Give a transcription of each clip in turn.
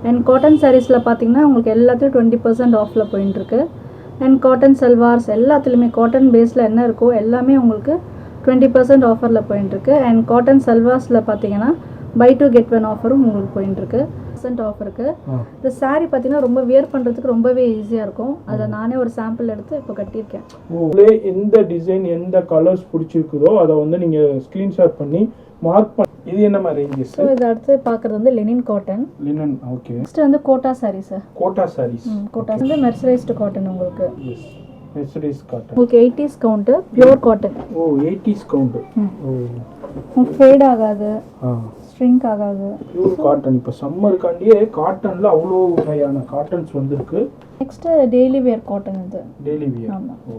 And cotton சாரீஸில் பார்த்தீங்கன்னா உங்களுக்கு எல்லாத்தையும் 20% ஆஃபில் போயிட்டுருக்கு. அண்ட் காட்டன் சல்வார்ஸ் எல்லாத்துலேயுமே காட்டன் பேஸில் என்ன இருக்கோ எல்லாமே உங்களுக்கு 20% ஆஃபரில் போயிட்டுருக்கு. அண்ட் காட்டன் சல்வார்ஸில் பார்த்தீங்கன்னா பை டூ கெட் ஒன் ஆஃபரும் உங்களுக்கு போயிட்டுருக்கு. ஆஃபருக்கு இந்த சாரீ பார்த்தீங்கன்னா ரொம்ப வியர் பண்ணுறதுக்கு ரொம்பவே ஈஸியாக இருக்கும். அதில் நானே ஒரு சாம்பிள் எடுத்து இப்போ கட்டியிருக்கேன். எந்த டிசைன் எந்த கலர்ஸ் பிடிச்சிருக்குதோ அதை வந்து நீங்கள் ஸ்க்ரீன்ஷாட் பண்ணி மார்க் பண்ணி. இது என்ன மாதிரி ரேஞ்சஸ்? ஸோ இது அடுத்து பார்க்குறது வந்து linen cotton. Linen okay. Next வந்து கோட்டா சாரீ சார். கோட்டா சாரீஸ். கோட்டா வந்து மெர்சரைஸ்டு காட்டன் உங்களுக்கு. Yes mercerised cotton. உங்களுக்கு 80s count pure cotton. Oh 80s count. Oh உங்களுக்கு ஃபேட் ஆகாது, ஸ்ட்ரிங்க் ஆகாது. Pure cotton. இப்போ சம்மருக்காண்டியே காட்டன்ல அவ்வளோ வகையான காட்டன்ஸ் வந்திருக்கு. Next daily wear cotton. இது டெய்லி வியர். ஆமாம். ஓ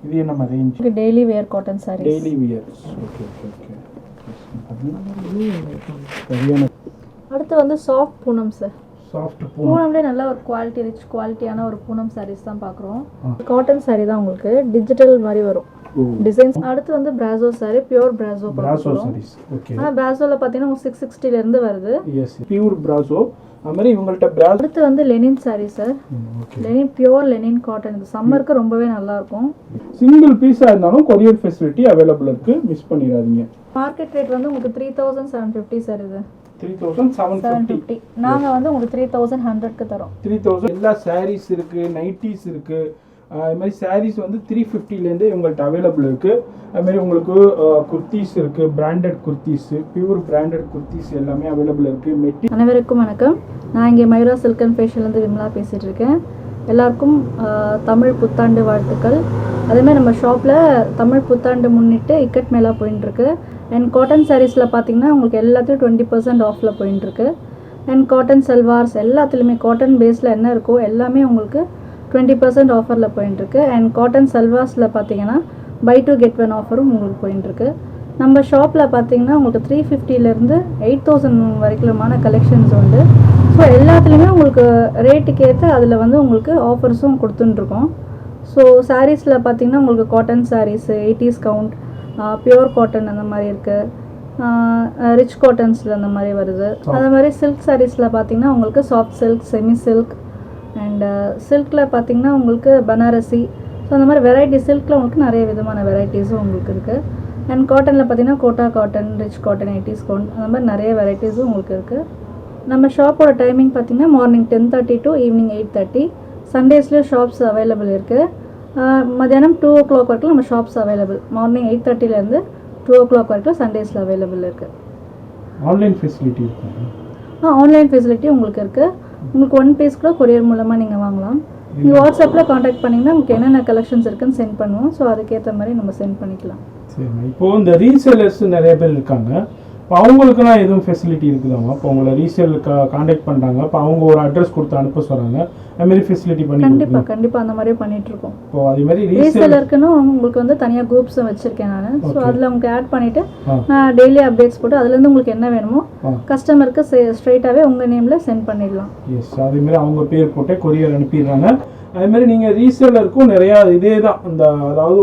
இது என்ன மாதிரி ரேஞ்ச்? இது daily wear cotton saris. Daily wear. Okay okay okay. சரியான. அடுத்து வந்து சாஃப்ட் பூனம் சார். சாஃப்ட் பூனம்லேயே நல்ல ஒரு குவாலிட்டி ரிச் குவாலிட்டியான ஒரு பூனம் சாரீஸ் தான் பார்க்குறோம். காட்டன் சாரீ தான் உங்களுக்கு டிஜிட்டல் மாதிரி வரும் டிசைன்ஸ். அடுத்து வந்து brasso sari, pure brasso saris. Okay. ஆனா பிராசோல பாத்தீங்கன்னா 660 ல இருந்து வருது. Yes pure brasso. அது மாதிரி இவங்கள்ட்ட பிராசோ. அடுத்து வந்து linen sari sir. Linen pure linen cotton. இது சம்மருக்கு ரொம்பவே நல்லா இருக்கும். சிங்கிள் பீஸா இருந்தாலும் கொரியர் ஃபெசிலிட்டி அவைலபிள் இருக்கு, மிஸ் பண்ணிடாதீங்க. மார்க்கெட் ரேட் வந்து உங்களுக்கு 3750 சார். இது 3750. நாங்க வந்து உங்களுக்கு 3100 க்கு தரோம். 3000. எல்லா சாரீஸ் இருக்கு, நைட்டிஸ் இருக்கு. அது மாதிரி சாரீஸ் வந்து 350லேருந்து இவங்கள்ட்ட அவைலபிள் இருக்குது. அதுமாதிரி உங்களுக்கு குர்த்திஸ் இருக்குது, branded kurtis, pure branded kurtis எல்லாமே அவைலபிள் இருக்குது. அனைவருக்கும் வணக்கம். நான் இங்கே மயூரா சில்க் அண்ட் ஃபேஷன்லேருந்து விமலா பேசிகிட்டு இருக்கேன். எல்லாருக்கும் தமிழ் புத்தாண்டு வாழ்த்துக்கள். அதேமாதிரி நம்ம ஷாப்பில் தமிழ் புத்தாண்டு முன்னிட்டு இக்கட் மேலா போயின்ட்டுருக்கு. அண்ட் காட்டன் சாரீஸில் பார்த்தீங்கன்னா உங்களுக்கு எல்லாத்தையும் 20% ஆஃபில் போயின்ட்டுருக்கு. அண்ட் காட்டன் சல்வார்ஸ் எல்லாத்துலேயுமே காட்டன் பேஸில் என்ன இருக்கோ எல்லாமே உங்களுக்கு 20% ஆஃபரில் போயிட்டுருக்கு. அண்ட் காட்டன் சல்வார்ஸில் பார்த்தீங்கன்னா பை டூ கெட் ஒன் ஆஃபரும் உங்களுக்கு போயிட்டுருக்கு. நம்ம ஷாப்பில் பார்த்தீங்கன்னா உங்களுக்கு 350லேருந்து 8000 வரைக்குமான கலெக்ஷன்ஸ் உண்டு. ஸோ எல்லாத்துலேயுமே உங்களுக்கு ரேட்டுக்கு ஏற்ற அதில் வந்து உங்களுக்கு ஆஃபர்ஸும் கொடுத்துட்டுருக்கோம். ஸோ சாரீஸில் பார்த்தீங்கன்னா உங்களுக்கு cotton saris 80s count, pure cotton அந்த மாதிரி இருக்குது. ரிச் காட்டன்ஸில் அந்த மாதிரி வருது. அதே மாதிரி சில்க் சாரீஸில் பார்த்தீங்கன்னா உங்களுக்கு soft silk, semi silk and சில்கில் பார்த்தீங்கன்னா உங்களுக்கு பனாரசி. ஸோ அந்த மாதிரி வெரைட்டி சில்கில் உங்களுக்கு நிறைய விதமான வெரைட்டிஸும் உங்களுக்கு இருக்குது. அண்ட் காட்டனில் பார்த்தீங்கன்னா Kota cotton, rich cotton, 80s count அந்த மாதிரி நிறைய வெரைட்டிஸும் உங்களுக்கு இருக்குது. நம்ம ஷாப்போட டைமிங் பார்த்தீங்கன்னா மார்னிங் 10:30 டு ஈவினிங் 8:30. சண்டேஸ்லேயும் ஷாப்ஸ் அவைலபிள் இருக்குது. மத்தியானம் 2 o'clock வரைக்கும் நம்ம ஷாப்ஸ் அவைலபிள். மார்னிங் 8:30லேருந்து 2 o'clock வரைக்கும் சண்டேஸில் அவைலபிள் இருக்குது. ஆன்லைன் ஃபெசிலிட்டி இருக்குது. ஆன்லைன் ஃபெசிலிட்டி உங்களுக்கு இருக்குது. உங்களுக்கு 1 piece கூட கொரியர் மூலமாக நீங்கள் வாங்கலாம். நீங்கள் வாட்ஸ்அப்பில் காண்டாக்ட் பண்ணிங்கன்னா உங்களுக்கு என்னென்ன கலெக்ஷன்ஸ் இருக்குன்னு சென்ட் பண்ணுவோம். ஸோ அதுக்கேற்ற மாதிரி நம்ம சென்ட் பண்ணிக்கலாம். சரி. இப்போது இந்த ரீசேலர்ஸ் நிறைய பேர் இருக்காங்க. இப்போ அவங்களுக்குலாம் எதுவும் ஃபெசிலிட்டி இருக்குதாமா? இப்போ உங்களை ரீசேல் காண்டாக்ட் பண்ணுறாங்க, இப்போ அவங்க ஒரு அட்ரஸ் கொடுத்து அனுப்ப சொல்கிறாங்க, அதுமாரி ஃபெசிலிட்டி பண்ணி கண்டிப்பாக அந்த மாதிரியே பண்ணிகிட்ருக்கோம். இப்போ அதேமாதிரி ரீசேலருக்குன்னு உங்களுக்கு வந்து தனியாக குரூப்ஸும் வச்சுருக்கேன் நான். ஸோ அதில் உங்களுக்கு ஆட் பண்ணிவிட்டு நான் டெய்லி அப்டேட்ஸ் போட்டு அதுலேருந்து உங்களுக்கு என்ன வேணுமோ கஸ்டமருக்கு ஸ்ட்ரைட்டாகவே உங்கள் நேமில் சென்ட் பண்ணிடலாம். எஸ் அதேமாரி அவங்க பேர் போட்டு கொரியர் அனுப்பிடுறாங்க. அதேமாதிரி நீங்கள் ரீசேலருக்கும் நிறையா இதே தான் இந்த அதாவது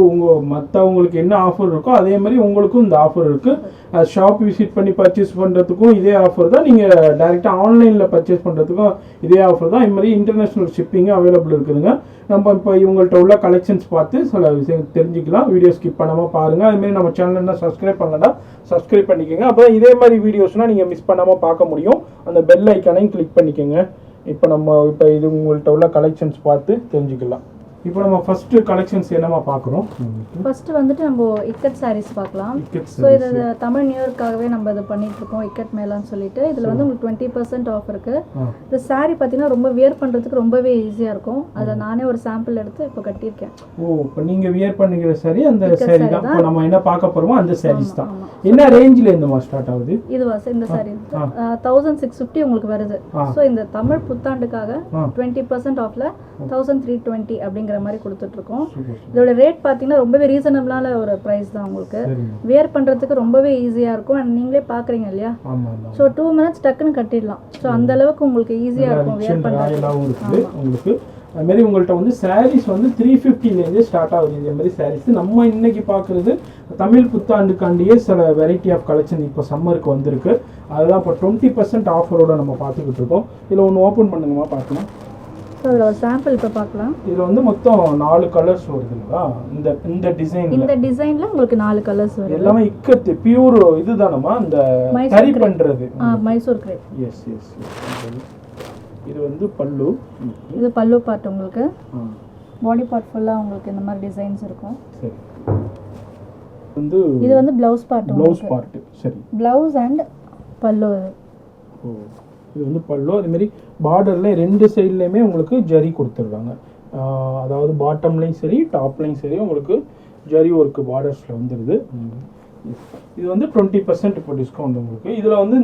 மற்றவங்களுக்கு என்ன ஆஃபர் இருக்கோ அதே மாதிரி உங்களுக்கும் இந்த ஆஃபர் இருக்குது. ஷாப் விசிட் பண்ணி பர்ச்சேஸ் பண்ணுறதுக்கும் இதே ஆஃபர் தான். நீங்கள் டைரெக்டாக ஆன்லைனில் பர்ச்சேஸ் பண்ணுறதுக்கும் இதே ஆஃபர் தான். இது மாதிரி இன்டர்நேஷ்னல் ஷிப்பிங்கும் அவைலபிள் இருக்குதுங்க. நம்ம இப்போ இவங்கள்ட்ட உள்ள கலெக்ஷன்ஸ் பார்த்து சில விஷயம் தெரிஞ்சுக்கலாம். வீடியோ ஸ்கிப் பண்ணாமல் பாருங்கள். அதுமாரி நம்ம சேனல் என்ன சப்ஸ்கிரைப் பண்ணலன்னா சப்ஸ்கிரைப் பண்ணிக்கோங்க. அப்போ இதே மாதிரி வீடியோஸ்னால் நீங்கள் மிஸ் பண்ணாமல் பார்க்க முடியும். அந்த பெல் ஐக்கானையும் கிளிக் பண்ணிக்கோங்க. இப்போ இது உங்கள்கிட்ட உள்ள கலெக்ஷன்ஸ் பார்த்து தெரிஞ்சுக்கலாம். இப்போ நம்ம ஃபர்ஸ்ட் கலெக்ஷன்ஸ் என்னமா பார்க்குறோம்? ஃபர்ஸ்ட் வந்துட்டு நம்ம இக்கட் சாரீஸ் பார்க்கலாம். ஸோ இது தமிழ் நியூ இயர்க்காகவே நம்ம இது பண்ணிட்டு இருக்கோம், இக்கட் மேலான்னு சொல்லிட்டு. இதில் வந்து உங்களுக்கு 20% ஆஃப் இருக்கு. இந்த சாரீ பார்த்தீங்கன்னா ரொம்ப வியர் பண்ணுறதுக்கு ரொம்பவே ஈஸியாக இருக்கும். அதில் நானே ஒரு சாம்பிள் எடுத்து இப்போ கட்டியிருக்கேன். ஓ இப்போ நீங்கள் வியர் பண்ணிக்கிற சாரீ அந்த சாரீ தான் இப்போ நம்ம என்ன பார்க்க போகிறோமோ அந்த சாரீஸ் தான். என்ன ரேஞ்சில் இந்த மாதிரி ஸ்டார்ட் ஆகுது? இதுவா இந்த சாரீ 1650 உங்களுக்கு வருது. ஸோ இந்த தமிழ் புத்தாண்டுக்காக 20% ஆஃப்ல 1320 அப்படிங்கிற மாதிரி கொடுத்துட்டு இருக்கோம். இதோட ரேட் பார்த்தீங்கன்னா ரொம்பவே ரீசனபிளான ஒரு பிரைஸ் தான். உங்களுக்கு வியர் பண்ணுறதுக்கு ரொம்பவே ஈஸியாக இருக்கும். அண்ட் நீங்களே பார்க்குறீங்க இல்லையா? ஸோ 2 minutes டக்குன்னு கட்டிடலாம். ஸோ அந்த அளவுக்கு உங்களுக்கு ஈஸியாக இருக்கும் வியர் பண்ணுறது. உங்களுக்கு அதுமாரி உங்கள்கிட்ட வந்து சாரீஸ் வந்து 350லேருந்து ஸ்டார்ட் ஆகுது. இதே மாதிரி சாரீஸ் நம்ம இன்னைக்கு பார்க்குறது தமிழ் புத்தாண்டுக்காண்டியே சில வெரைட்டி ஆஃப் கலெக்ஷன் இப்போ சம்மருக்கு வந்திருக்கு. அதுதான் இப்போ 20% ஆஃபரோட நம்ம பார்த்துக்கிட்டு இருக்கோம். இதில் ஒன்று ஓப்பன் பண்ணுங்கம்மா பார்க்கலாம். ஸோ அதில் சாம்பிள் இப்போ பார்க்கலாம். இதில் வந்து மொத்தம் 4 கலர்ஸ் வருதுங்களா? இந்த டிசைன், இந்த டிசைனில் உங்களுக்கு 4 கலர்ஸ் வருது. எல்லாமே இக்கத்து பியூர் இதுதானம்மா, இந்த கரி பண்ணுறது மைசூர் கிரேப். S yes. இது வந்து பல்லு, இது பல்லு பார்ட் உங்களுக்கு. பாடி பார்ட் ஃபுல்லாக உங்களுக்கு இந்த மாதிரி டிசைன்ஸ் இருக்கும். சரி. வந்து இது வந்து ப்ளவுஸ் பார்ட். Blouse part. சரி. ப்ளவுஸ் அண்ட் பல்லு. ஓ, இது வந்து பல்லு. அதேமாரி பார்டரில் 2 சைட்லேயுமே உங்களுக்கு ஜரி கொடுத்துருக்காங்க. அதாவது பாட்டம்லேயும் சரி டாப்லேயும் சரி உங்களுக்கு ஜரி ஒர்க்கு பார்டர்ஸில் வந்துடுது. இது வந்து 20% இப்போ டிஸ்கவுண்ட் உங்களுக்கு. இதில் வந்து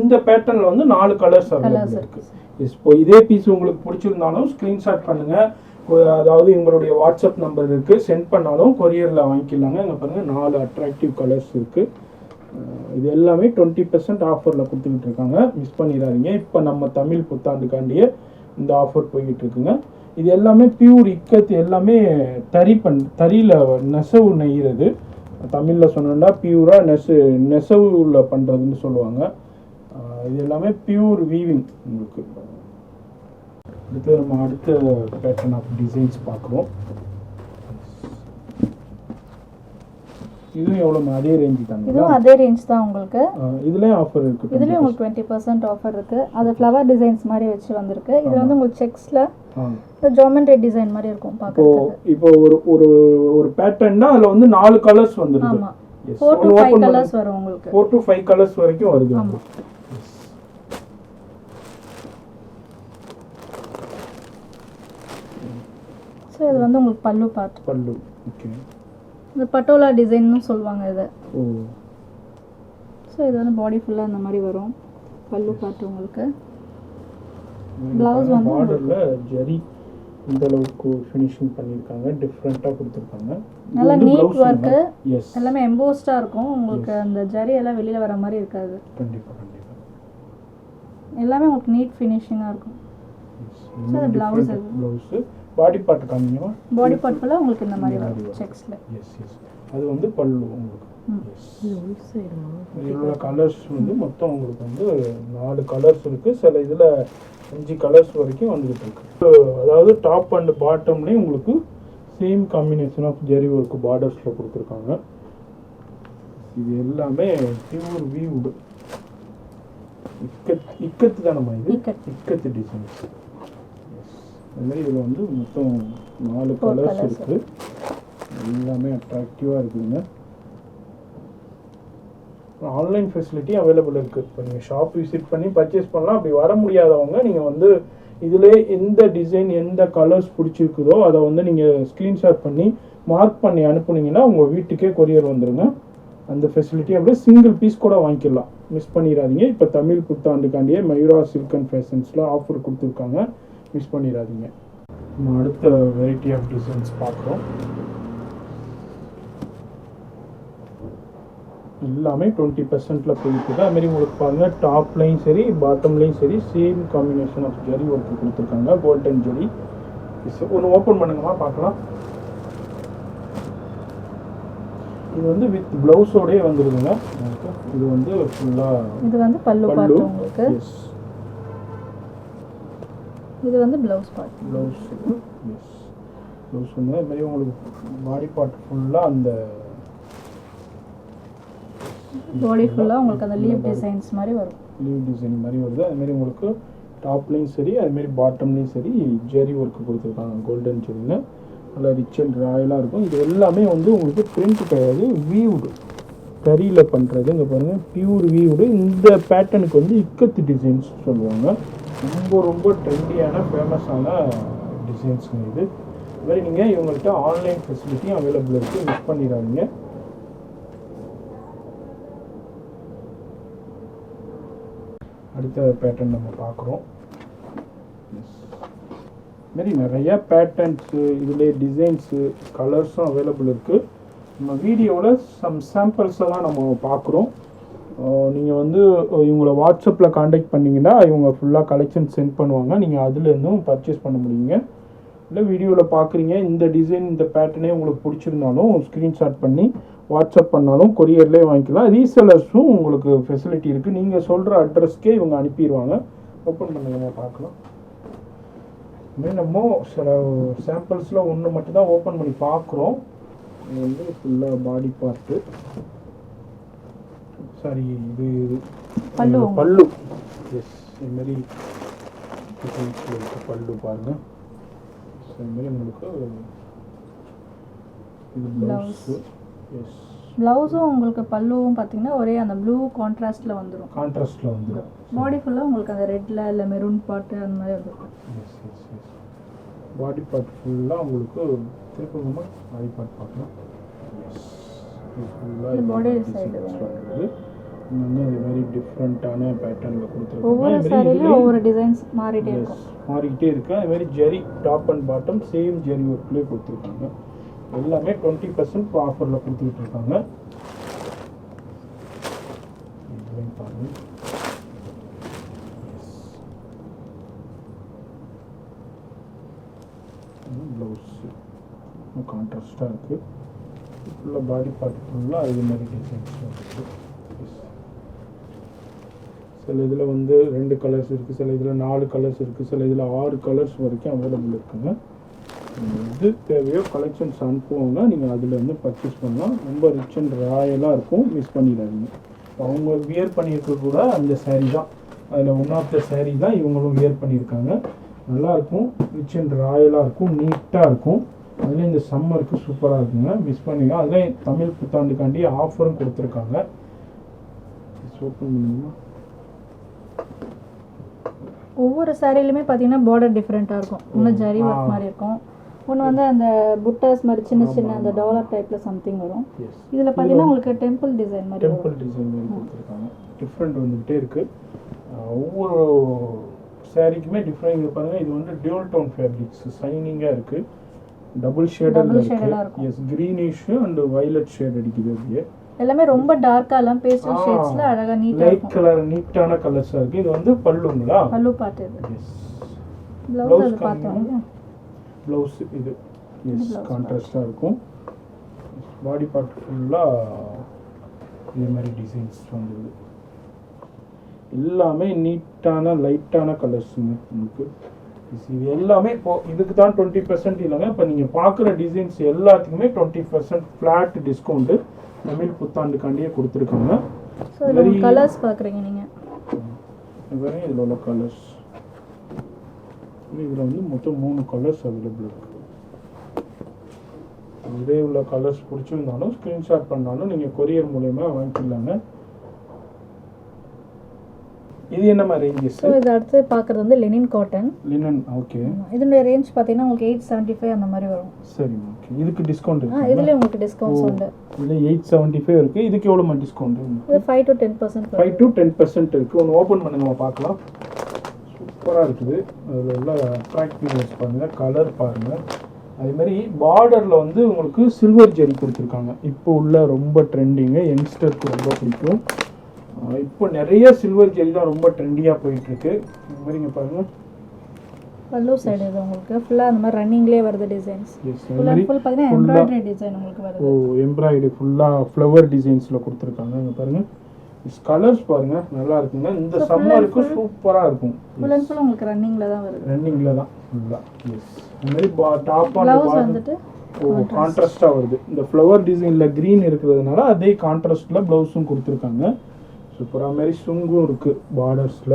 இந்த பேட்டர்னில் வந்து 4 கலர்ஸ் அவைலபிள் இருக்குது. இப்போ இதே பீஸ் உங்களுக்கு பிடிச்சிருந்தாலும் ஸ்க்ரீன்ஷாட் பண்ணுங்கள். அதாவது உங்களுடைய வாட்ஸ்அப் நம்பர் இருக்குது, சென்ட் பண்ணாலும் கொரியரில் வாங்கிக்கலாங்க. இங்கே பாருங்கள் 4 அட்ராக்டிவ் கலர்ஸ் இருக்குது. இது எல்லாமே 20% ஆஃபரில் கொடுத்துக்கிட்டு இருக்காங்க. மிஸ் பண்ணிடாதீங்க. இப்போ நம்ம தமிழ் புத்தாண்டுக்காண்டியே இந்த ஆஃபர் போய்கிட்டு இருக்குங்க. இது எல்லாமே பியூர் இக்கத்து, எல்லாமே தறியில் நெசவு நெய்கிறது. தமிழில் சொன்னோம்னா பியூராக நெசவுல பண்ணுறதுன்னு சொல்லுவாங்க. இது எல்லாமே பியூர் வீவிங் உங்களுக்கு. அடுத்து நம்ம அடுத்த பேட்டர்ன் ஆஃப் டிசைன்ஸ் பார்க்குறோம். இதுவும் எவ்வளோ? அதே ரேஞ்சு தாங்க. இதுவும் அதே ரேஞ்ச் தான் உங்களுக்கு. இதுலேயும் ஆஃபர் இருக்குது. இதுலேயும் உங்களுக்கு 20% ஆஃபர் இருக்குது. அது ஃப்ளவர் டிசைன்ஸ் மாதிரி வச்சு வந்திருக்கு. இது வந்து உங்களுக்கு செக்ஸில் ஜாமெண்ட்ரி டிசைன் மாதிரி இருக்கும் பார்க்குறதுக்கு. இப்போ ஒரு பேட்டர்ன்னா அதில் வந்து 4 கலர்ஸ் வந்துருது. ஆமாம், 4 to 5 கலர்ஸ் வரும் உங்களுக்கு. 4 to 5 கலர்ஸ் வரைக்கும் வருது. ஸோ இது வந்து உங்களுக்கு பல்லு பார்ட். பல்லு. ஓகே. இந்த பட்டோலா டிசைன்னு சொல்லுவாங்க இதை. ஓ. ஸோ இது வந்து பாடி ஃபுல்லாக இந்த மாதிரி வரும். பல்லு பார்ட் உங்களுக்கு. ப்ளவுஸ் வந்து பார்டரில் ஜரி இந்த அளவுக்கு ஃபினிஷிங் பண்ணியிருக்காங்க. டிஃப்ரெண்ட்டாக கொடுத்துருக்காங்க. நல்லா நீட் ஒர்க்கு. எல்லாமே எம்போஸ்டாக இருக்கும் உங்களுக்கு. அந்த ஜரி எல்லாம் வெளியில் வர மாதிரி இருக்காது. கண்டிப்பாக கண்டிப்பாக. எல்லாமே உங்களுக்கு நீட் ஃபினிஷிங்காக இருக்கும். ஸோ அது ப்ளவுஸ். ப்ளவுஸு பாடி பார்ட் காமிங்கம்மா. பாடி பார்ட் ஃபுல்லாக உங்களுக்கு இந்த மாதிரி வரும் செக்ஸில். S S. அது வந்து பல்லு உங்களுக்கு. இதோட கலர்ஸ் வந்து மொத்தம் உங்களுக்கு வந்து 4 கலர்ஸ் இருக்குது. சில இதில் 5 கலர்ஸ் வரைக்கும் வந்துகிட்டு இருக்கு. அதாவது டாப் அண்ட் பாட்டம்லேயும் உங்களுக்கு same combination of zari work பார்டர்ஸில் கொடுத்துருக்காங்க. இது எல்லாமே பியூர் வீவுடு இக்கத்து தானம்மா? இது இக்கத்து டிசைன்ஸ். அது மாதிரி இதில் வந்து மொத்தம் 4 கலர்ஸ் இருக்குது. எல்லாமே அட்ராக்டிவாக இருக்குதுங்க. ஆன்லைன் ஃபெசிலிட்டி அவைலபிள் இருக்குது. இப்போ நீங்கள் ஷாப் விசிட் பண்ணி பர்ச்சேஸ் பண்ணலாம். அப்படி வர முடியாதவங்க நீங்கள் வந்து இதிலே எந்த டிசைன் எந்த கலர்ஸ் பிடிச்சிருக்குதோ அதை வந்து நீங்கள் ஸ்க்ரீன்ஷாட் பண்ணி மார்க் பண்ணி அனுப்புனீங்கன்னா உங்கள் வீட்டுக்கே கொரியர் வந்துடுங்க. அந்த ஃபெசிலிட்டி அப்படியே சிங்கிள் பீஸ் கூட வாங்கிக்கலாம். மிஸ் பண்ணிடாதீங்க. இப்போ தமிழ் புத்தாண்டுக்காண்டியே மயூரா சில்க் அண்ட் ஃபேஷன்ஸில் ஆஃபர் கொடுத்துருக்காங்க. மிஸ் பண்ணிடாதீங்க. நம்ம அடுத்த வெரைட்டி ஆஃப் டிசைன்ஸ் பார்க்குறோம். எல்லாமே 20%ல் போயிட்டுருக்கு. அதுமாரி உங்களுக்கு பாருங்கள் டாப்லையும் சரி பாட்டம்லையும் சரி same combination of zari work கொடுத்துருக்காங்க. கோல்டன் ஜரி. ஒன்று ஓப்பன் பண்ணுங்கம்மா பார்க்கலாம். இது வந்து வித் ப்ளவுஸோடயே வந்துருதுங்க. இது வந்து ஃபுல்லாக இது வந்து பல்லு பார்ட் உங்களுக்கு. இது வந்து blouse part. Blouse. Yes. Blouse வந்து அது மாதிரி உங்களுக்கு பாடி பார்ட் ஃபுல்லாக அந்த பாடி ஃபுல்லாக உங்களுக்கு அந்த லீவ் டிசைன்ஸ் மாதிரி வரும். லீவ் டிசைன் மாதிரி வருது. அதுமாரி உங்களுக்கு டாப்லேயும் சரி அதுமாரி பாட்டம்லேயும் சரி ஜெரி ஒர்க்கு கொடுத்துருக்காங்க. கோல்டன் ஜெரியில் நல்லா ரிச் அண்ட் ராயலாக இருக்கும். இது எல்லாமே வந்து உங்களுக்கு பிரிண்ட் கிடையாது, வீவுடு கரியில் பண்ணுறது. இங்கே பாருங்கள் பியூர் வீவுடு. இந்த பேட்டர்னுக்கு வந்து இக்கத்து டிசைன்ஸ் சொல்லுவாங்க. ரொம்ப ரொம்ப ட்ரெண்டியான ஃபேமஸான டிசைன்ஸுங்க இது. இது மாதிரி நீங்கள் இவங்கள்ட்ட ஆன்லைன் ஃபெசிலிட்டியும் அவைலபிள் இருக்குது. மிஸ் பண்ணிடாதீங்க. அடுத்த பேட்டர்ன் நம்ம பார்க்குறோம். இதுமாரி நிறையா பேட்டர்ன்ஸு இதில் டிசைன்ஸு கலர்ஸும் அவைலபிள் இருக்குது. நம்ம வீடியோவில் சம் சாம்பிள்ஸை தான் நம்ம பார்க்குறோம். நீங்கள் வந்து இவங்களை வாட்ஸ்அப்பில் காண்டாக்ட் பண்ணிங்கன்னா இவங்க ஃபுல்லாக கலெக்ஷன் சென்ட் பண்ணுவாங்க. நீங்கள் அதுலேருந்தும் பர்ச்சேஸ் பண்ண முடியுங்க. இல்லை வீடியோவில் பார்க்குறீங்க இந்த டிசைன் இந்த பேட்டர்னே உங்களுக்கு பிடிச்சிருந்தாலும் ஸ்க்ரீன்ஷாட் பண்ணி வாட்ஸ்அப் பண்ணாலும் கொரியர்லேயே வாங்கிக்கலாம். ரீசெலர்ஸும் உங்களுக்கு ஃபெசிலிட்டி இருக்குது. நீங்கள் சொல்கிற அட்ரஸ்க்கே இவங்க அனுப்பிடுவாங்க. ஓப்பன் பண்ணுங்க பார்க்கலாம். இதுமாதிரி நம்ம சில சாம்பிள்ஸில் ஒன்று மட்டும்தான் ஓப்பன் பண்ணி பார்க்குறோம். இது வந்து ஃபுல்லாக பாடி பார்ட்டு, சாரி இது பல்லு. எஸ், இதுமாரி பல்லு பாருங்கள். ஸோ இதுமாரி உங்களுக்கு இது ப்ளவுஸு. எஸ், ப்ளவுஸும் உங்களுக்கு பல்லுவும் பார்த்தீங்கன்னா ஒரே அந்த ப்ளூ கான்ட்ராஸ்ட்டில் வந்துடும். பாடி ஃபுல்லாக உங்களுக்கு அந்த ரெட்டில் இல்லை மெரூன் பார்ட்டு அந்த மாதிரி வந்துடும். Yes yes yes, body part ஃபுல்லாக உங்களுக்கு திருப்பமாக பாடி பார்ட் பார்க்கலாம். எஸ், ஃபுல்லாக பாடி சைடு வருது. வந்து இது மாதிரி டிஃப்ரெண்ட்டான பேட்டர்னில் கொடுத்துருக்காங்க. ஒவ்வொரு சாரிலையும் ஒவ்வொரு டிசைன்ஸ் மாறிட்டே இருக்கும், மாறிக்கிட்டே இருக்கு. அது மாதிரி ஜெரி டாப் அண்ட் பாட்டம் சேம் ஜெரி ஒர்க்லேயே கொடுத்துருக்காங்க. எல்லாமே 20% ஆஃபரில் கொடுத்துக்கிட்டு இருக்காங்க. ப்ளவுஸு கான்ட்ராஸ்டாக இருக்குது. ஃபுல்லாக பாடி பார்ட் ஃபுல்லாக இது மாதிரி டிசைன்ஸ் இருக்குது. சில இதில் வந்து 2 கலர்ஸ் இருக்குது, சில இதில் 4 கலர்ஸ் இருக்குது, சில இதில் 6 கலர்ஸ் வரைக்கும் அவைலபிள் இருக்குங்க. எது தேவையோ கலெக்ஷன்ஸ் அனுப்புவாங்க, நீங்கள் அதில் வந்து பர்ச்சேஸ் பண்ணலாம். ரொம்ப ரிச் அண்ட் ராயலாக இருக்கும், மிஸ் பண்ணிடாதீங்க. அவங்க வியர் பண்ணியிருக்க கூட அந்த சாரீ தான், அதில் ஒன் ஆஃப் த சாரீ தான் இவங்களும் வியர் பண்ணியிருக்காங்க. நல்லாயிருக்கும், ரிச் அண்ட் ராயலாக இருக்கும், நீட்டாக இருக்கும். அதுலேயும் இந்த சம்மருக்கு சூப்பராக இருக்குங்க, மிஸ் பண்ணிங்க. அதில் தமிழ் புத்தாண்டுக்காண்டி ஆஃபரும் கொடுத்துருக்காங்க. ஓப்பன் பண்ணுங்க. ஒவ்வொரு சாரிலையுமே பார்த்தீங்கன்னா பார்டர் டிஃப்ரெண்ட்டாக இருக்கும். ஒன்று ஜரி ஒர்க் மாதிரி இருக்கும், ஒன்று வந்து அந்த புட்டாஸ் மாதிரி சின்ன சின்ன அந்த டாலர் டைப்பில் சம்திங் வரும். இதில் பார்த்தீங்கன்னா உங்களுக்கு டெம்பிள் டிசைன் மாதிரி கொடுத்துருக்காங்க. டிஃப்ரெண்ட் வந்துகிட்டே இருக்குது. ஒவ்வொரு சாரிக்குமே டிஃப்ரெண்ட் இருப்பாங்க. இது வந்து டியூல் டோன் ஃபேப்ரிக்ஸ், ஷைனிங்காக இருக்குது, டபுள் ஷேடட் இருக்குது. Yes, greenish and violet shade அடிக்குது. அப்படியே எல்லாமே ரொம்ப டார்க்கா எல்லாம் பேஸ்டல் ஷேட்ஸ்ல அழகா நீட்டா லைட் கலர் நீட்டான கலர்ஸா இருக்கு. இது வந்து பல்லுங்களா? பல்லு பார்ட் இது. எஸ், ப்ளவுஸ் அது பார்த்தோம்ல, ப்ளவுஸ் இது. எஸ், கான்ட்ராஸ்டா இருக்கும். பாடி பார்ட் ஃபுல்லா இந்த மாதிரி டிசைன்ஸ் வந்துருது. எல்லாமே நீட்டான லைட்டான கலர்ஸுங்க உங்களுக்கு. இது எல்லாமே இப்போ இதுக்கு தான் 20% இல்லைங்க. இப்போ நீங்கள் பார்க்குற டிசைன்ஸ் எல்லாத்துக்குமே 20% ஃப்ளாட் டிஸ்கவுண்ட்டு தமிழ் புத்தாண்டுக்காண்டியே கொடுத்துருக்காங்க. ஸோ இதில் கலர்ஸ் பார்க்குறீங்க நீங்கள், இதுவரை இதில் உள்ள கலர்ஸ். இதில் வந்து மொத்தம் 3 கலர்ஸ் அவைலபிள் இருக்குது. இதே உள்ள கலர்ஸ் பிடிச்சிருந்தாலும் ஸ்க்ரீன்ஷாட் பண்ணாலும் நீங்கள் கொரியர் மூலயமா வாங்கிக்கலாங்க. இது என்ன மாதிரி ரேஞ்சஸ்? ஸோ இது அடுத்து பார்க்குறது வந்து லினன் காட்டன். Linen, okay. இதனுடைய ரேஞ்ச் பார்த்தீங்கன்னா உங்களுக்கு 875 அந்த மாதிரி வரும். சரி, ஓகே. இதுக்கு டிஸ்கவுண்ட் இருக்கு? இதுலேயும் உங்களுக்கு டிஸ்கவுண்ட்ஸ் உண்டு. இதில் 875 இருக்குது. இதுக்கு எவ்வளோ டிஸ்கவுண்ட்? இது 5 to 10%. 5 to 10% இருக்குது. ஒன்று ஓப்பன் பண்ணுங்க பார்க்கலாம். சூப்பராக இருக்குது. அதில் உள்ள அட்ராக்டிவ்னஸ் பாருங்கள், கலர் பாருங்கள். அதேமாதிரி பார்டரில் வந்து உங்களுக்கு சில்வர் ஜெரி கொடுத்துருக்காங்க. இப்போ உள்ள ரொம்ப ட்ரெண்டிங்கு, யங்ஸ்டருக்கு ரொம்ப பிடிக்கும். இப்போ நிறைய சில்வர் ஜெரி தான் ரொம்ப ட்ரெண்டியாக போயிட்டுருக்கு. இந்த மாதிரி இங்கே பாருங்கள், பல்லு சைடு இது உங்களுக்கு ஃபுல்லாக அந்த மாதிரி ரன்னிங்லேயே வருது டிசைன்ஸ். ஃபுல் பார்த்தீங்கன்னா எம்ப்ராய்டரி டிசைன் உங்களுக்கு வருது. ஓ, எம்ப்ராய்டரி ஃபுல்லாக ஃப்ளவர் டிசைன்ஸில் கொடுத்துருக்காங்க. இங்கே பாருங்கள், கலர்ஸ் பாருங்கள், நல்லா இருக்குங்க. இந்த சம்மருக்கு சூப்பராக இருக்கும். ஃபுல் அண்ட் ஃபுல் உங்களுக்கு ரன்னிங்கில் தான் வருது. ரன்னிங்கில் தான் ஃபுல்லாக. எஸ், இந்த மாதிரி டாப் ப்ளவுஸ் வந்துட்டு கான்ட்ராஸ்டாக வருது. இந்த ஃப்ளவர் டிசைனில் க்ரீன் இருக்கிறதுனால அதே கான்ட்ராஸ்டில் ப்ளவுஸும் கொடுத்துருக்காங்க. சூப்பராக மாதிரி சுங்கும் இருக்குது. பார்டர்ஸில்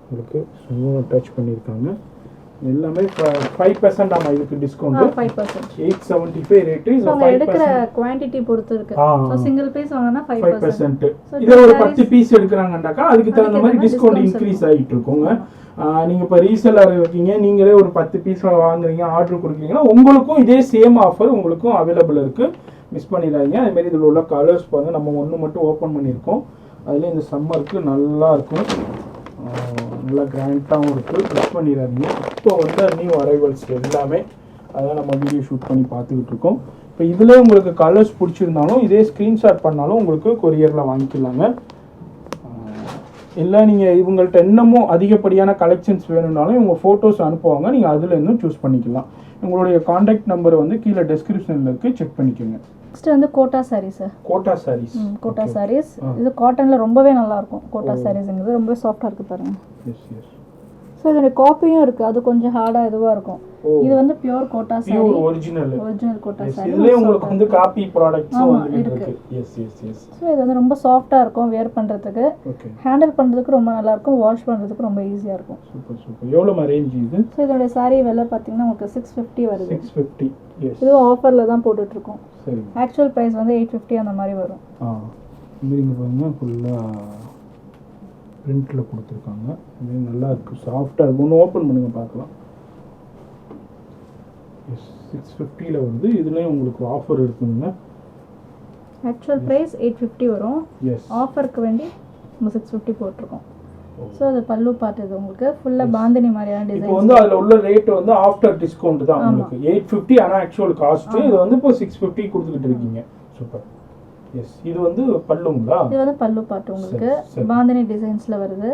உங்களுக்கு சுங்கும் அட்டாச் பண்ணியிருக்காங்க. எல்லாமே 5% ஆமாம் இதுக்கு டிஸ்கவுண்ட். 5%. 875 ரேட்டு. அவங்க எடுக்கிற குவான்டிட்டி பொறுத்து இருக்கு. ஸோ சிங்கிள் பீஸ் வாங்கினா 5%. இதே ஒரு 10 பீஸ் எடுக்கிறாங்கன்னாக்கா அதுக்கு தகுந்த மாதிரி டிஸ்கவுண்ட் இன்க்ரீஸ் ஆகிட்டு இருக்குங்க. நீங்கள் இப்போ ரீசெல்லர் இருக்கீங்க, நீங்களே ஒரு 10 பீஸ் வாங்குறீங்க, ஆர்டர் கொடுக்குறீங்கன்னா உங்களுக்கும் இதே சேம் ஆஃபர் உங்களுக்கும் அவைலபிள் இருக்குது. மிஸ் பண்ணிடாதீங்க. அதுமாரி இதில் உள்ள கலர்ஸ் பாருங்கள். நம்ம ஒன்று மட்டும் ஓப்பன் பண்ணியிருக்கோம். அதில் இந்த சம்மருக்கு நல்லா இருக்கும், நல்லா கிராண்டாகவும் இருக்குது. மிஸ் பண்ணிடாதீங்க. இப்போ வந்து நியூ அரைவல்ஸ் எல்லாமே அதான் நம்ம வீடியோ ஷூட் பண்ணி பார்த்துக்கிட்டு இருக்கோம். இப்போ இதில் உங்களுக்கு கலர்ஸ் பிடிச்சிருந்தாலும் இதே ஸ்க்ரீன்ஷாட் பண்ணாலும் உங்களுக்கு கொரியரில் வாங்கிக்கலாங்க. இல்லை நீங்கள் இவங்கள்ட்ட இன்னமும் அதிகப்படியான கலெக்ஷன்ஸ் வேணும்னாலும் இவங்க ஃபோட்டோஸ் அனுப்புவாங்க, நீங்கள் அதில் இருந்தும் சூஸ் பண்ணிக்கலாம். உங்களுடைய காண்டாக்ட் நம்பர் வந்து கீழே டெஸ்கிரிப்ஷனில் இருக்குது, செக் பண்ணிக்கோங்க. நெக்ஸ்ட் வந்து கோட்டா சாரீஸ். கோட்டா சாரீஸ். கோட்டா சாரீஸ் இது காட்டனில் ரொம்பவே நல்லாயிருக்கும். கோட்டா சாரீஸுங்கிறது ரொம்ப சாஃப்டாக இருக்குது பாருங்கள். S S. ஸோ இதோட காப்பியும் இருக்குது, அது கொஞ்சம் ஹார்டாக இதுவாக இருக்கும். இது வந்து பியூர் கோட்டா சாரி, ஒரிஜினல் கோட்டா சாரி. இதுலயே உங்களுக்கு வந்து காப்பி ப்ராடக்ட்ஸும் வந்து இருக்கு. Yes yes S. ஸோ இது வந்து ரொம்ப சாஃப்டாக இருக்கும், வேர் பண்ணுறதுக்கு, ஹேண்டில் பண்ணுறதுக்கு ரொம்ப நல்லா இருக்கும், வாஷ் பண்ணுறதுக்கு ரொம்ப ஈஸியாக இருக்கும். Super super. எவ்வளோ ரேஞ்ச் இது? ஸோ இதோட சாரி விலை பார்த்தீங்கன்னா உங்களுக்கு 650 வருது. 650. எஸ். இது ஆஃபரில் தான் போட்டுட்ருக்கோம். சரி. ஆக்சுவல் ப்ரைஸ் வந்து 850 அந்த மாதிரி வரும். இங்கே பாருங்க, ஃபுல்லாக பிரிண்டில் கொடுத்துருக்காங்க. இது நல்லா இருக்குது, சாஃப்டாக இருக்கும். ஒன்று ஓப்பன் பண்ணுங்கள் பார்க்கலாம். எஸ், 650 வருது. இதுலேயும் உங்களுக்கு ஆஃபர் இருக்குங்க. ஆக்சுவல் ப்ரைஸ் 850 வரும். எஸ். ஆஃபருக்கு வேண்டி நம்ம 650 போட்டிருக்கோம். ஸோ அது பல்லு பார்ட், இது உங்களுக்கு ஃபுல்லாக பாந்தினி மாதிரியான டிசைன். இப்போ வந்து அதில் உள்ள ரேட் வந்து ஆஃப்டர் டிஸ்கவுண்ட் தான் உங்களுக்கு 850, ஆனால் ஆக்சுவல் காஸ்ட் இது வந்து இப்போ 650 கொடுத்துக்கிட்டு இருக்கீங்க. சூப்பர். எஸ். இது வந்து பல்லுங்களா? இது வந்து பல்லு பார்ட் உங்களுக்கு பாந்தினி டிசைன்ஸ்ல வருது.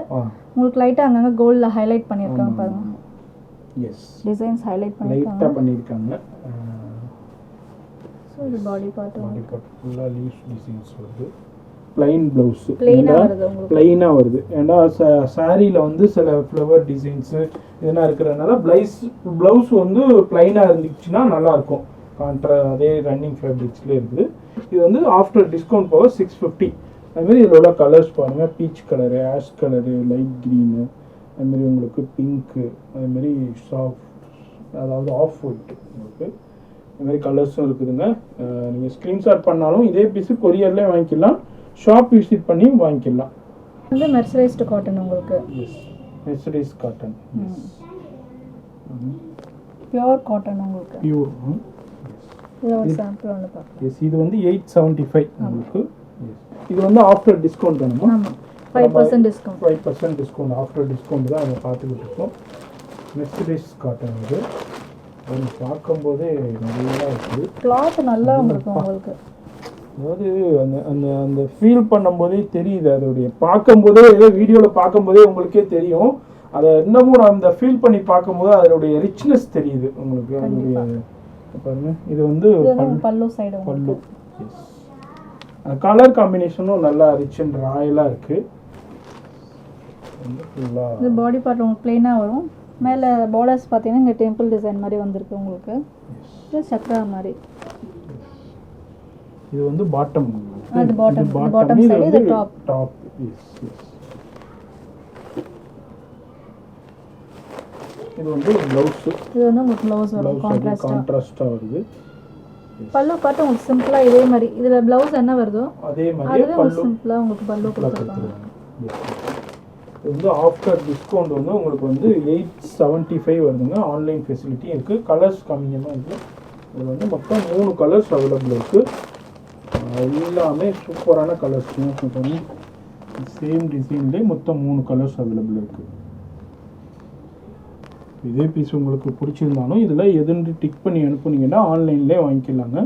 உங்களுக்கு லைட்டா அங்கங்க கோல்ட்ல ஹைலைட் பண்ணிருக்காங்க பாருங்க. எஸ். டிசைன்ஸ் ஹைலைட் பண்ணிருக்காங்க. லைட்டா பண்ணிருக்காங்க. சோ இது பாடி பார்ட் ஃபுல்லா லீஃப் டிசைன்ஸ் வருது. Plain blouse. ப்ளைனா வருது உங்களுக்கு. ப்ளைனா வருது. ஏன்னா சாரியில வந்து சில ஃப்ளவர் டிசைன்ஸ் இதெல்லாம் இருக்கிறதுனால ப்ளவுஸ் வந்து ப்ளைனா இருந்துச்சுன்னா நல்லா இருக்கும். அதே ரன்னிங் ஃபேப்ரிக்ஸ்லேயே இருக்குது. இது வந்து ஆஃப்டர் டிஸ்கவுண்ட் போக 650. அதுமாரி இதில் உள்ள கலர்ஸ் பாருங்கள், peach colour, ash colour, light green, அதுமாரி உங்களுக்கு பிங்க்கு, அதுமாரி சாஃப்ட், அதாவது ஆஃப் ஒயிட் உங்களுக்கு இதுமாரி கலர்ஸும் இருக்குதுங்க. நீங்கள் ஸ்க்ரீன்ஷாட் பண்ணாலும் இதே பீஸு கொரியர்லேயே வாங்கிக்கலாம், ஷாப் விசிட் பண்ணி வாங்கிக்கலாம். வந்து மெர்சரைஸ்டு காட்டன் உங்களுக்கு. Yes, mercerised cotton. Pure cotton உங்களுக்கு. பியூர். இதோட சாம்பிள் ஒன்று பார்க்கலாம். எஸ், இது வந்து 875 உங்களுக்கு. இது வந்து ஆஃப்டர் டிஸ்கவுண்ட் தானே? ஆமாம், 5% டிஸ்கவுண்ட். 5% டிஸ்கவுண்ட் ஆஃப்டர் டிஸ்கவுண்ட் தான் நம்ம பார்த்துக்கிட்டு இருக்கோம். மெர்சரைஸ் காட்டன் இது பார்க்கும்போதே நல்லா இருக்குது. கிளாத் நல்லா இருக்கும் உங்களுக்கு. அதாவது அந்த அந்த அந்த ஃபீல் பண்ணும்போதே தெரியுது, அதோடைய பார்க்கும்போதே ஏதோ வீடியோவில் பார்க்கும்போதே உங்களுக்கே தெரியும். அதை இன்னமும் அந்த ஃபீல் பண்ணி பார்க்கும்போது அதனுடைய ரிச்னஸ் தெரியுது உங்களுக்கு. அதனுடைய பாருங்க, இது வந்து பல்லு சைடு பல்லு. எஸ், அந்த கலர் காம்பினேஷனும் நல்லா ரிச் அண்ட் ராயலாக இருக்குது. இது பாடி பார்ட் உங்களுக்கு ப்ளைனாக வரும். மேலே பார்டர்ஸ் பார்த்தீங்கன்னா இங்கே டெம்பிள் டிசைன் மாதிரி வந்திருக்கு உங்களுக்கு. இது சக்ரா மாதிரி. இது வந்து பாட்டம். அது பாட்டம் சைடு, இது டாப். Yes yes. இது வந்து ப்ளவுஸ். இது வந்து உங்களுக்கு ப்ளவுஸ் வரும், கான்ட்ராஸ்டா வருது. பல்லு பார்த்து உங்களுக்கு சிம்பிளா இதே மாதிரி இதுல ப்ளவுஸ் என்ன வருதோ அதே மாதிரி பல்லு சிம்பிளா உங்களுக்கு பல்லு கொடுத்துருக்காங்க. இது வந்து ஆஃப்டர் டிஸ்கவுண்ட் வந்து உங்களுக்கு வந்து 875 வருதுங்க. ஆன்லைன் ஃபெசிலிட்டி இருக்குது. கலர்ஸ் கம்மியாக இருக்குது. இது வந்து மொத்தம் 3 கலர்ஸ் அவைலபிள் இருக்குது. எல்லாமே சூப்பரான கலர்ஸ். சேம் டிசைன்லேயே மொத்தம் 3 கலர்ஸ் அவைலபிள் இருக்குது. இதே பீஸ் உங்களுக்கு பிடிச்சிருந்தாலும் இதில் எதுன்னு டிக் பண்ணி அனுப்புனீங்கன்னா ஆன்லைன்லேயே வாங்கிக்கலாங்க,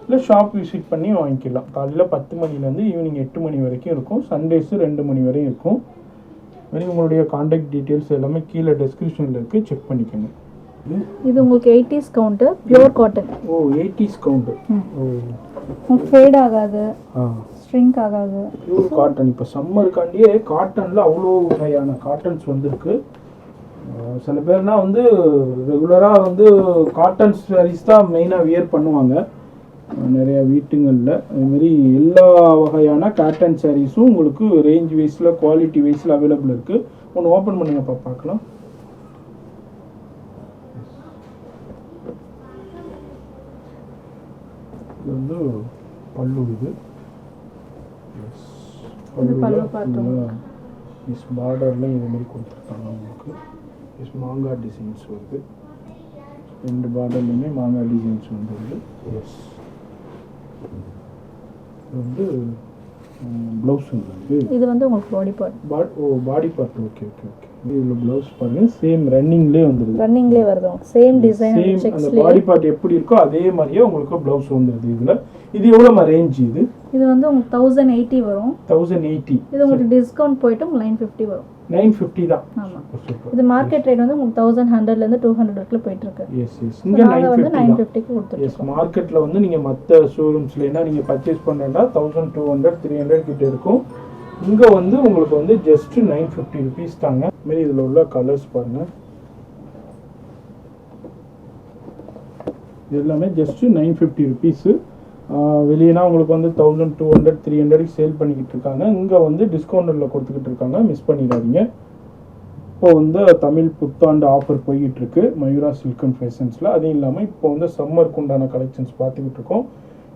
இல்லை ஷாப் விசிட் பண்ணி வாங்கிக்கலாம். காலையில் 10 மணிலேருந்து ஈவினிங் 8 மணி வரைக்கும் இருக்கும். சண்டேஸு 2 மணி வரையும் இருக்கும். மாதிரி உங்களுடைய காண்டாக்ட் டீட்டெயில்ஸ் எல்லாமே கீழே டெஸ்கிரிப்ஷனில் இருக்குது, செக் பண்ணிக்கோங்க. இது உங்களுக்கு 80s count, pure cotton. Oh, 80s count. ஓ, உங்களுக்கு ஃபேட் ஆகாது, ஸ்ட்ரிங்க் ஆகாது. Pure cotton. இப்போ சம்மருக்காண்டியே காட்டனில் அவ்வளோ வகையான காட்டன்ஸ் வந்துருக்கு. சில பேர்னா வந்து ரெகுலராக வந்து காட்டன் சாரீஸ் தான் மெயினாக வியர் பண்ணுவாங்க நிறையா வீட்டுங்களில். அதுமாரி எல்லா வகையான காட்டன் சாரீஸும் உங்களுக்கு ரேஞ்ச் வைஸில், குவாலிட்டி வைஸில் அவைலபிள் இருக்குது. ஒன்று ஓப்பன் பண்ணுங்கப்பா பார்க்கலாம். இது வந்து பல்லு. இது பார்டர்லாம் இது மாதிரி கொடுத்துருக்காங்க உங்களுக்கு. மாங்காய் டிசைன்ஸ் வருது. 2 பார்டர்லையுமே மாங்காய் டிசைன்ஸ் வந்துருது. எஸ், இது வந்து ப்ளவுஸ் உங்களுக்கு. இது வந்து உங்களுக்கு body part. Oh, body part. Okay okay okay. இதுல ப்ளவுஸ் பாருங்க சேம் ரன்னிங்லேயே வந்துருது. ரன்னிங்லேயே வருது சேம் டிசைன் சேம் அந்த செக்ஸ்லேயே. பாடி பார்ட் எப்படி இருக்கோ அதே மாதிரியே உங்களுக்கு ப்ளவுஸ் வந்துருது இதுல. இது எவ்வளோமா ரேஞ்ச் இது? இது வந்து உங்களுக்கு 1080 வரும். 1080. இது உங்களுக்கு டிஸ்கவுண்ட் போயிட்டு உங்களுக்கு 950 வரும். 950 தான். ஆமா. இது மார்க்கெட் ரேட் வந்து உங்களுக்கு 1100 ல இருந்து 200 வரைக்கும் போயிட்டு இருக்கு. Yes yes. இங்க 950 க்கு கொடுத்துட்டு எஸ் மார்க்கெட்ல வந்து நீங்க மத்த ஷோரூம்ஸ்ல என்ன நீங்க பர்ச்சேஸ் பண்ணா 1200 300 கிட்ட இருக்கும். இங்க வந்து உங்களுக்கு வந்து ஜஸ்ட் 950 rupees தாங்க. மேல இதுல உள்ள கலர்ஸ் பாருங்க. இது எல்லாமே ஜஸ்ட் 950 rupees. வெளியனா உங்களுக்கு வந்து 1200 300 சேல் பண்ணிக்கிட்டு இருக்காங்க. இங்க வந்து டிஸ்கவுண்ட்ல கொடுத்துக்கிட்டு இருக்காங்க. மிஸ் பண்ணிடாதீங்க. இப்போ வந்து தமிழ் புத்தாண்டு ஆஃபர் போய்கிட்டு இருக்கு மயூரா சில்க் அண்ட் ஃபேஷன்ஸ்ல. அதுவும் இல்லாமல் இப்போ வந்து சம்மருக்கு உண்டான கலெக்ஷன்ஸ் பார்த்துக்கிட்டு இருக்கோம்.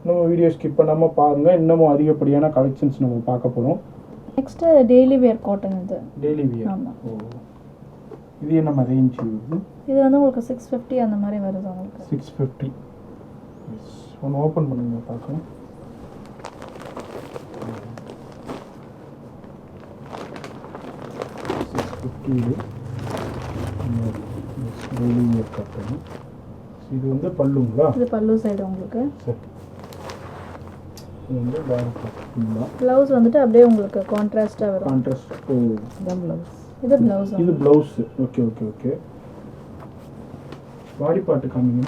நம்ம வீடியோ ஸ்கிப் பண்ணாமல் பாருங்க. இன்னமும் அதிகப்படியான கலெக்ஷன்ஸ் நம்ம பார்க்க போகிறோம். நெக்ஸ்ட் டெய்லி வியர் காட்டன் இது. Daily wear. ஆமா. இது என்ன ரேஞ்ச் வருது? இது வந்து உங்களுக்கு 650 அந்த மாதிரி வருது உங்களுக்கு. 650. எஸ். ஒன்று ஓப்பன் பண்ணுங்க பார்க்கலாம். Daily wear cotton. இது வந்து பல்லுங்களா? இது பல்லு சைடு உங்களுக்கு. சரி. இது வந்து பாடி பார்ட். ப்ளவுஸ் வந்துட்டு அப்படியே உங்களுக்கு கான்ட்ராஸ்டா வரும். கான்ட்ராஸ்ட். ஓ இதான் ப்ளவுஸ். இது ப்ளவுஸ். இது blouse. Okay okay okay. Body part காமிங்க.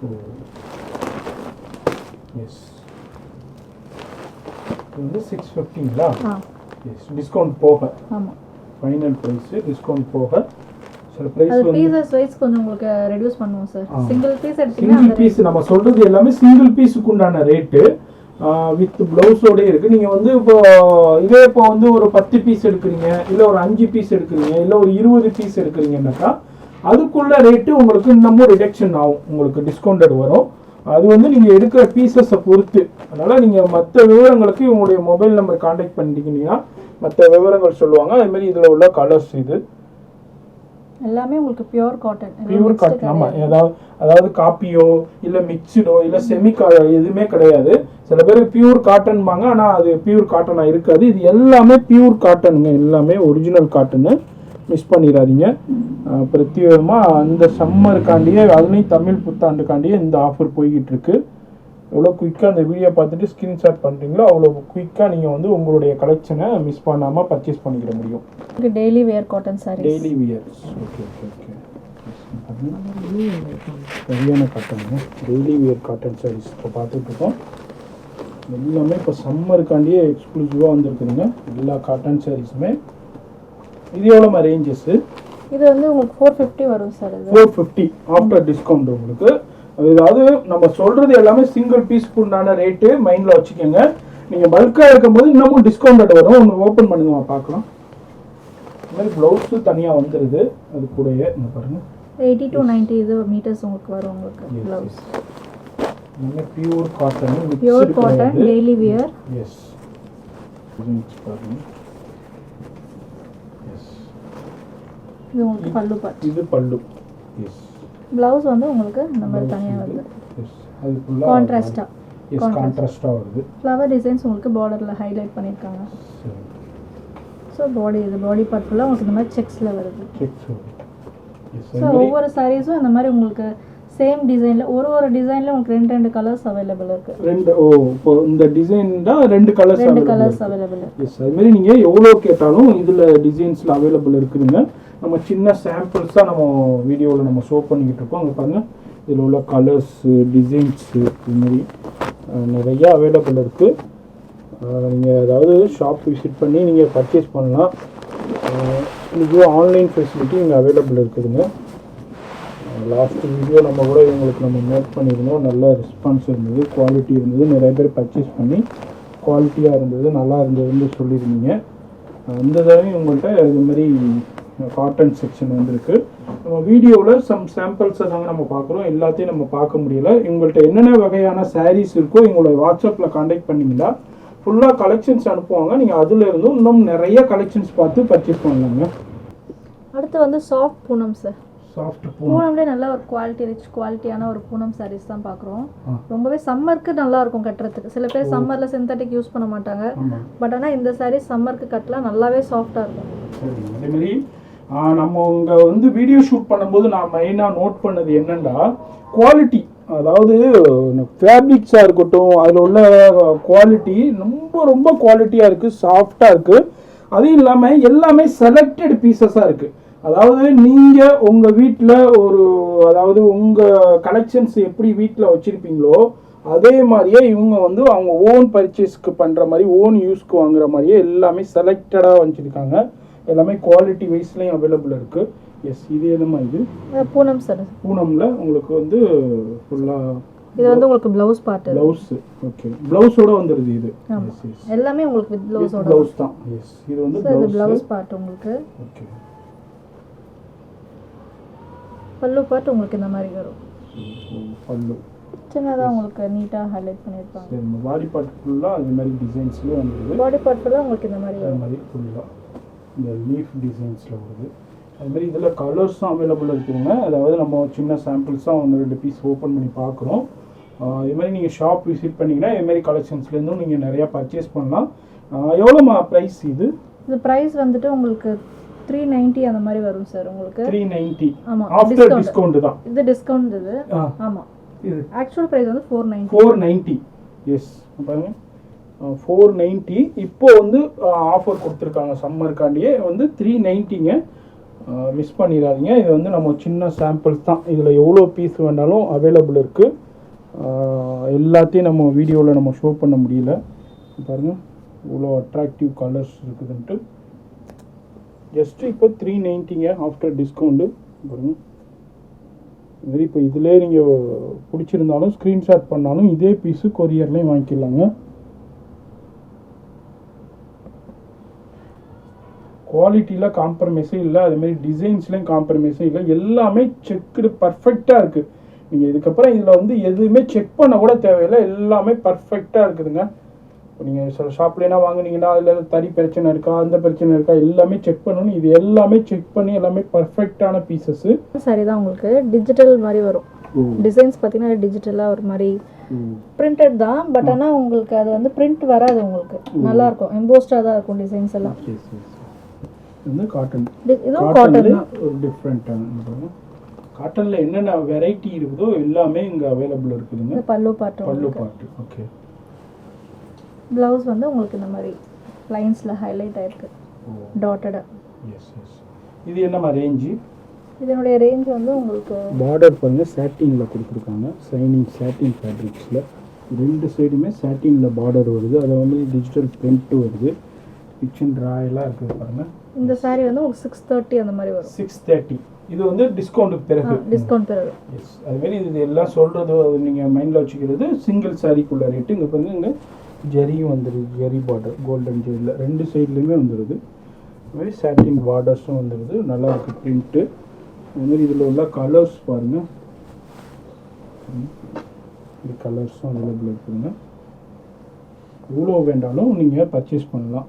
ஓ எஸ். இது வந்து 650ங்களா? எஸ். டிஸ்கவுண்ட் போக. ஆமா. ஃபைனல் பிரைஸ் டிஸ்கவுண்ட் போக சில பிரைஸ் வந்து பீசஸ் வைஸ் கொஞ்சம் உங்களுக்கு ரெடியூஸ் பண்ணுவோம் சார். சிங்கிள் பீஸ் எடுத்தீங்கன்னா சிங்கிள் பீஸ் நம்ம சொல்றது எல்லாமே சிங்கிள் பீஸுக்கு உண்டான ரேட்டு வித் பிளவுஸோட இருக்கு. நீங்க வந்து இப்போ இதே இப்போ வந்து ஒரு 10 பீஸ் எடுக்கிறீங்க, இல்ல ஒரு 5 பீஸ் எடுக்கிறீங்க, இல்ல ஒரு 20 பீஸ் எடுக்கிறீங்கன்னாக்கா அதுக்குள்ள ரேட்டு உங்களுக்கு இன்னமும் ரிடக்ஷன் ஆகும். உங்களுக்கு டிஸ்கவுண்டட் வரும். அது வந்து நீங்க எடுக்கிற பீசஸை பொறுத்து. அதனால நீங்க மற்ற விவரங்களுக்கு உங்களுடைய மொபைல் நம்பர் கான்டாக்ட் பண்ணிட்டீங்கன்னா மற்ற விவரங்கள் சொல்லுவாங்க. அதே மாதிரி இதுல உள்ள கலர்ஸ் இது எல்லாமே உங்களுக்கு பியூர் காட்டன். Pure cotton. ஆமா. அதாவது காப்பியோ இல்ல மிக்சடோ இல்ல செமி எதுவுமே கிடையாது. சில பேர் பியூர் காட்டன்பாங்க, ஆனா அது பியூர் காட்டனா இருக்காது. இது எல்லாமே பியூர் காட்டனுங்க. எல்லாமே ஒரிஜினல் காட்டனு. மிஸ் பண்ணிடாதீங்க. பிரத்யேகமா அந்த சம்மருக்காண்டியே அதுலேயும் தமிழ் புத்தாண்டுக்காண்டியே இந்த ஆஃபர் போய்கிட்டு இருக்கு. எவ்வளோ குயிக்காக அந்த வீடியோ பார்த்துட்டு ஸ்க்ரீன்ஷாட் பண்ணுறீங்களோ அவ்வளோ குயிக்காக நீங்கள் வந்து உங்களுடைய கலெக்ஷனை மிஸ் பண்ணாமல் பர்ச்சேஸ் பண்ணிக்கிற முடியும். Daily wear cotton saris. Daily wear. Okay okay okay. சரியான காட்டனுங்க. டெய்லி வியர் காட்டன் சாரீஸ் இப்போ பார்த்துட்டு இருக்கோம். எல்லாமே இப்போ சம்மருக்காண்டியே எக்ஸ்க்ளூசிவாக வந்துருக்குதுங்க எல்லா காட்டன் சாரீஸுமே. இது எவ்வளோ ரேஞ்சஸ்? இது வந்து உங்களுக்கு 450 வரும் சார். 450 ஆஃப்டர் டிஸ்கவுண்ட் உங்களுக்கு. அதாவது நம்ம சொல்றது எல்லாமே சிங்கிள் பீஸ்க்கு உண்டான ரேட்டு மைண்ட்ல வச்சுக்கோங்க. நீங்க பல்கா இருக்கும்போது இன்னமும் டிஸ்கவுண்ட் வரும். ஒன்று ஓப்பன் பண்ணுங்க பார்க்கலாம். இந்த மாதிரி ப்ளவுஸ் தனியாக வந்துடுது. அது கூடயே இங்கே பாருங்க 80 to 90 இது மீட்டர்ஸ் உங்களுக்கு வரும். உங்களுக்கு ப்ளவுஸ் எல்லாமே pure cotton. Pure cotton daily wear. Yes. பாருங்க. எஸ். இது உங்களுக்கு பல்லு பார்ட். இது பல்லு. எஸ். ப்ளவுஸ் வந்து உங்களுக்கு இந்த மாதிரி தனியாக வருது. எஸ். அது ஃபுல்லா கான்ட்ராஸ்டா. எஸ் கான்ட்ராஸ்டா வருது. ஃப்ளவர் டிசைன்ஸ் உங்களுக்கு பார்டர்ல ஹைலைட் பண்ணிருக்காங்க. ஸோ பாடி இது பாடி பார்ட் ஃபுல்லாக உங்களுக்கு இந்த மாதிரி செக்ஸ்ல வருது. செக்ஸ். ஸோ ஒவ்வொரு சாரீஸும் இந்த மாதிரி உங்களுக்கு சேம் டிசைன்ல ஒரு டிசைன்ல உங்களுக்கு ரெண்டு கலர்ஸ் அவைலபிள் இருக்கு. இப்போ இந்த டிசைன் தான் ரெண்டு கலர்ஸ் அவைலபிள். எஸ். அது மாதிரி நீங்க எவ்வளோ கேட்டாலும் இதுல டிசைன்ஸ்ல அவைலபிள் இருக்குதுங்க. நம்ம சின்ன சாம்பிள்ஸ் தான் நம்ம வீடியோவில் நம்ம ஷோ பண்ணிக்கிட்டு இருக்கோம். அங்கே பாருங்கள் இதில் உள்ள கலர்ஸு டிசைன்ஸு இது மாதிரி நிறையா அவைலபிள் இருக்குது. நீங்கள் ஏதாவது ஷாப் விசிட் பண்ணி நீங்கள் பர்ச்சேஸ் பண்ணலாம். இது ஆன்லைன் ஃபெசிலிட்டி இங்கே அவைலபிள் இருக்குதுங்க. லாஸ்ட் வீடியோ நம்ம கூட இவங்களுக்கு நம்ம மேக் பண்ணியிருந்தோம். நல்ல ரெஸ்பான்ஸ் இருந்தது, குவாலிட்டி இருந்தது. நிறைய பேர் பர்ச்சேஸ் பண்ணி குவாலிட்டியாக இருந்தது, நல்லா இருந்ததுன்னு சொல்லியிருந்தீங்க. இந்த தடவை உங்கள்கிட்ட இது மாதிரி காட்டன் செக்ஷன் வந்துருக்கு. நம்ம வீடியோவில் சம் சாம்பிள்ஸை தாங்க நம்ம பார்க்குறோம். எல்லாத்தையும் நம்ம பார்க்க முடியல. இவங்கள்ட்ட என்னென்ன வகையான சாரீஸ் இருக்கோ எங்களோட வாட்ஸ்அப்பில் கான்டாக்ட் பண்ணிங்கன்னா ஃபுல்லாக கலெக்ஷன்ஸ் அனுப்புவாங்க. நீங்கள் அதில் இருந்தும் இன்னும் நிறைய கலெக்ஷன்ஸ் பார்த்து பர்ச்சேஸ் பண்ணலாங்க. அடுத்து வந்து soft Poonam sir. Soft Poonam. பூனம்லேயே நல்ல ஒரு குவாலிட்டியான ஒரு பூனம் சாரீஸ் தான் பார்க்குறோம். ரொம்பவே சம்மருக்கு நல்லா இருக்கும் கட்டுறதுக்கு. சில பேர் சம்மரில் சிந்தட்டிக் யூஸ் பண்ண மாட்டாங்க, பட் ஆனால் இந்த சாரீ சம்மருக்கு கட்டலாம் நல்லாவே சாஃப்டாக இருக்கும். சரி, அதேமாரி நம்ம இங்கே வந்து வீடியோ ஷூட் பண்ணும்போது நான் மெயினாக நோட் பண்ணது என்னென்னா குவாலிட்டி. அதாவது ஃபேப்ரிக்ஸாக இருக்கட்டும், அதில் உள்ள குவாலிட்டி ரொம்ப ரொம்ப குவாலிட்டியாக இருக்குது, சாஃப்டாக இருக்குது. அதுவும் இல்லாமல் எல்லாமே செலக்டட் பீசஸாக இருக்குது. அதாவது நீங்கள் உங்கள் வீட்டில் அதாவது உங்கள் கலெக்ஷன்ஸ் எப்படி வீட்டில் வச்சுருப்பீங்களோ அதே மாதிரியே இவங்க வந்து அவங்க ஓன் பர்ச்சேஸ்க்கு பண்ணுற மாதிரி, ஓன் யூஸ்க்கு வாங்குற மாதிரியே எல்லாமே செலக்டடாக வச்சுருக்காங்க. எல்லாமே குவாலிட்டி வைஸ்லையும் அவைலபிள் இருக்குது. எஸ், இது எதுமா இது பூனம் சார். பூனம்ல உங்களுக்கு வந்து ஃபுல்லாக இது வந்து உங்களுக்கு ப்ளவுஸ் பார்ட். ப்ளவுஸ், ஓகே, ப்ளவுஸோட வந்துருது இது. எல்லாமே உங்களுக்கு வித் ப்ளவுஸோட. ப்ளவுஸ் தான். எஸ், இது வந்து ப்ளவுஸ் பார்ட் உங்களுக்கு. ஓகே, பல்லு பார்ட் உங்களுக்கு இந்த மாதிரி வரும். பல்லு சின்னதாக உங்களுக்கு நீட்டாக ஹைலைட் பண்ணியிருப்பாங்க. சரி, பாடி பார்ட் ஃபுல்லாக அது மாதிரி டிசைன்ஸ்லேயே வந்துருது. பாடி பார்ட் ஃபுல்லாக உங்களுக்கு இந்த மாதிரி வரும். மாதிரி ஃபுல்லாக இந்த லீஃப் டிசைன்ஸில் வருது. அதுமாதிரி இதில் கலர்ஸும் அவைலபிள் இருக்குதுங்க. அதாவது நம்ம சின்ன சாம்பிள்ஸாக 1-2 பீஸ் ஓப்பன் பண்ணி பார்க்குறோம். இதுமாதிரி நீங்கள் ஷாப் விசிட் பண்ணிங்கன்னா இதுமாரி கலெக்ஷன்ஸ்லேருந்தும் நீங்கள் நிறையா பர்ச்சேஸ் பண்ணலாம். எவ்வளோமா ப்ரைஸ் இது? இந்த ப்ரைஸ் வந்துட்டு உங்களுக்கு 390 அந்த மாதிரி வரும் சார். உங்களுக்கு 390. ஆமாம், ஆஃப்டர் டிஸ்கவுண்ட் தான் இது. டிஸ்கவுண்ட் இது. ஆமாம், இது ஆக்சுவல் ப்ரைஸ் வந்து 490. எஸ், பாருங்க 490. இப்போ வந்து ஆஃபர் கொடுத்துருக்காங்க சம்மருக்காண்டியே வந்து 390ங்க. மிஸ் பண்ணிடாதீங்க. இது வந்து நம்ம சின்ன சாம்பிள்ஸ் தான். இதில் எவ்வளோ பீஸ் வேணாலும் அவைலபிள் இருக்குது. எல்லாத்தையும் நம்ம வீடியோவில் நம்ம ஷோ பண்ண முடியல. பாருங்கள் இவ்வளோ அட்ராக்டிவ் கலர்ஸ் இருக்குதுன்ட்டு. ஜஸ்ட்டு இப்போ 390ங்க ஆஃப்டர் டிஸ்கவுண்ட்டு. பாருங்கள் இதுமாரி இப்போ இதிலே நீங்கள் பிடிச்சிருந்தாலும் ஸ்க்ரீன்ஷாட் பண்ணாலும் இதே பீஸு கொரியர்லேயும் வாங்கிக்கலாங்க. குவாலிட்டியில் காம்ப்ரமைஸே இல்லை, அதுமாரி டிசைன்ஸ்லேயும் காம்ப்ரமைஸே இல்லை. எல்லாமே செக்குடு பர்ஃபெக்டாக இருக்குது. நீங்கள் இதுக்கப்புறம் இதில் வந்து எதுவுமே செக் பண்ண கூட தேவையில்லை, எல்லாமே பர்ஃபெக்டாக இருக்குதுங்க. இப்போ நீங்கள் சில ஷாப்லேனா வாங்குனீங்கன்னா அதில் தறி பிரச்சனை இருக்கா, அந்த பிரச்சனை இருக்கா, எல்லாமே செக் பண்ணணும். இது எல்லாமே செக் பண்ணி எல்லாமே பர்ஃபெக்டான பீசஸ்ஸு. சரி தான், உங்களுக்கு டிஜிட்டல் மாதிரி வரும். டிசைன்ஸ் பார்த்தீங்கன்னா டிஜிட்டலாக ஒரு மாதிரி பிரிண்டட் தான், பட் ஆனால் உங்களுக்கு அது வந்து பிரிண்ட் வராது. உங்களுக்கு நல்லாயிருக்கும், எம்போஸ்டாக தான் இருக்கும் டிசைன்ஸ் எல்லாம். வந்து காட்டன், இதுவும் காட்டன் தான். ஒரு டிஃப்ரெண்ட்டான காட்டனில் என்னென்ன வெரைட்டி இருக்குதோ எல்லாமே இங்கே அவைலபிள் இருக்குதுங்க. பல்லு பாட்டு, பல்லு பாட்டு. ஓகே, ப்ளவுஸ் வந்து உங்களுக்கு இந்த மாதிரி லைன்ஸில் ஹைலைட் ஆயிருக்கு, டாட்டடாக. S yes. இது என்னம்மா ரேஞ்சு? இதனுடைய ரேஞ்ச் வந்து உங்களுக்கு பார்டர் பாருங்கள் சாட்டினில் கொடுத்துருக்காங்க. சைனிங் சாட்டின் ஃபேப்ரிக்ஸில் 2 சைடுமே சாட்டினில் பார்டர் வருது. அதை வந்து டிஜிட்டல் பிரிண்ட்டு வருது. கிச்சன் ராயலாக இருக்குது பாருங்கள். இந்த சாரீ வந்து உங்களுக்கு 630 அந்த மாதிரி வரும். 630. இது வந்து டிஸ்கவுண்ட்டுக்கு பிறகு. டிஸ்கவுண்ட் பிறகு. எஸ், அதுமாரி இது எல்லாம் சொல்கிறது அது நீங்கள் மைண்டில் வச்சுக்கிறது. சிங்கிள் சாரீக்குள்ள ரேட்டு இங்கே பாருங்க. இங்கே ஜரியும் வந்துடுது, ஜரி பார்டர் கோல்டன் ஜரியில் 2 சைட்லேயுமே வந்துடுது. அதுமாதிரி சாட்டின் பார்டர்ஸும் வந்துடுது. நல்லா இருக்குது பிரிண்ட்டு. அதுமாதிரி இதில் உள்ள கலர்ஸ் பாருங்கள். இந்த கலர்ஸும் அவைலபிள் இருக்குதுங்க. எவ்வளோ வேண்டாலும் நீங்கள் பர்ச்சேஸ் பண்ணலாம்.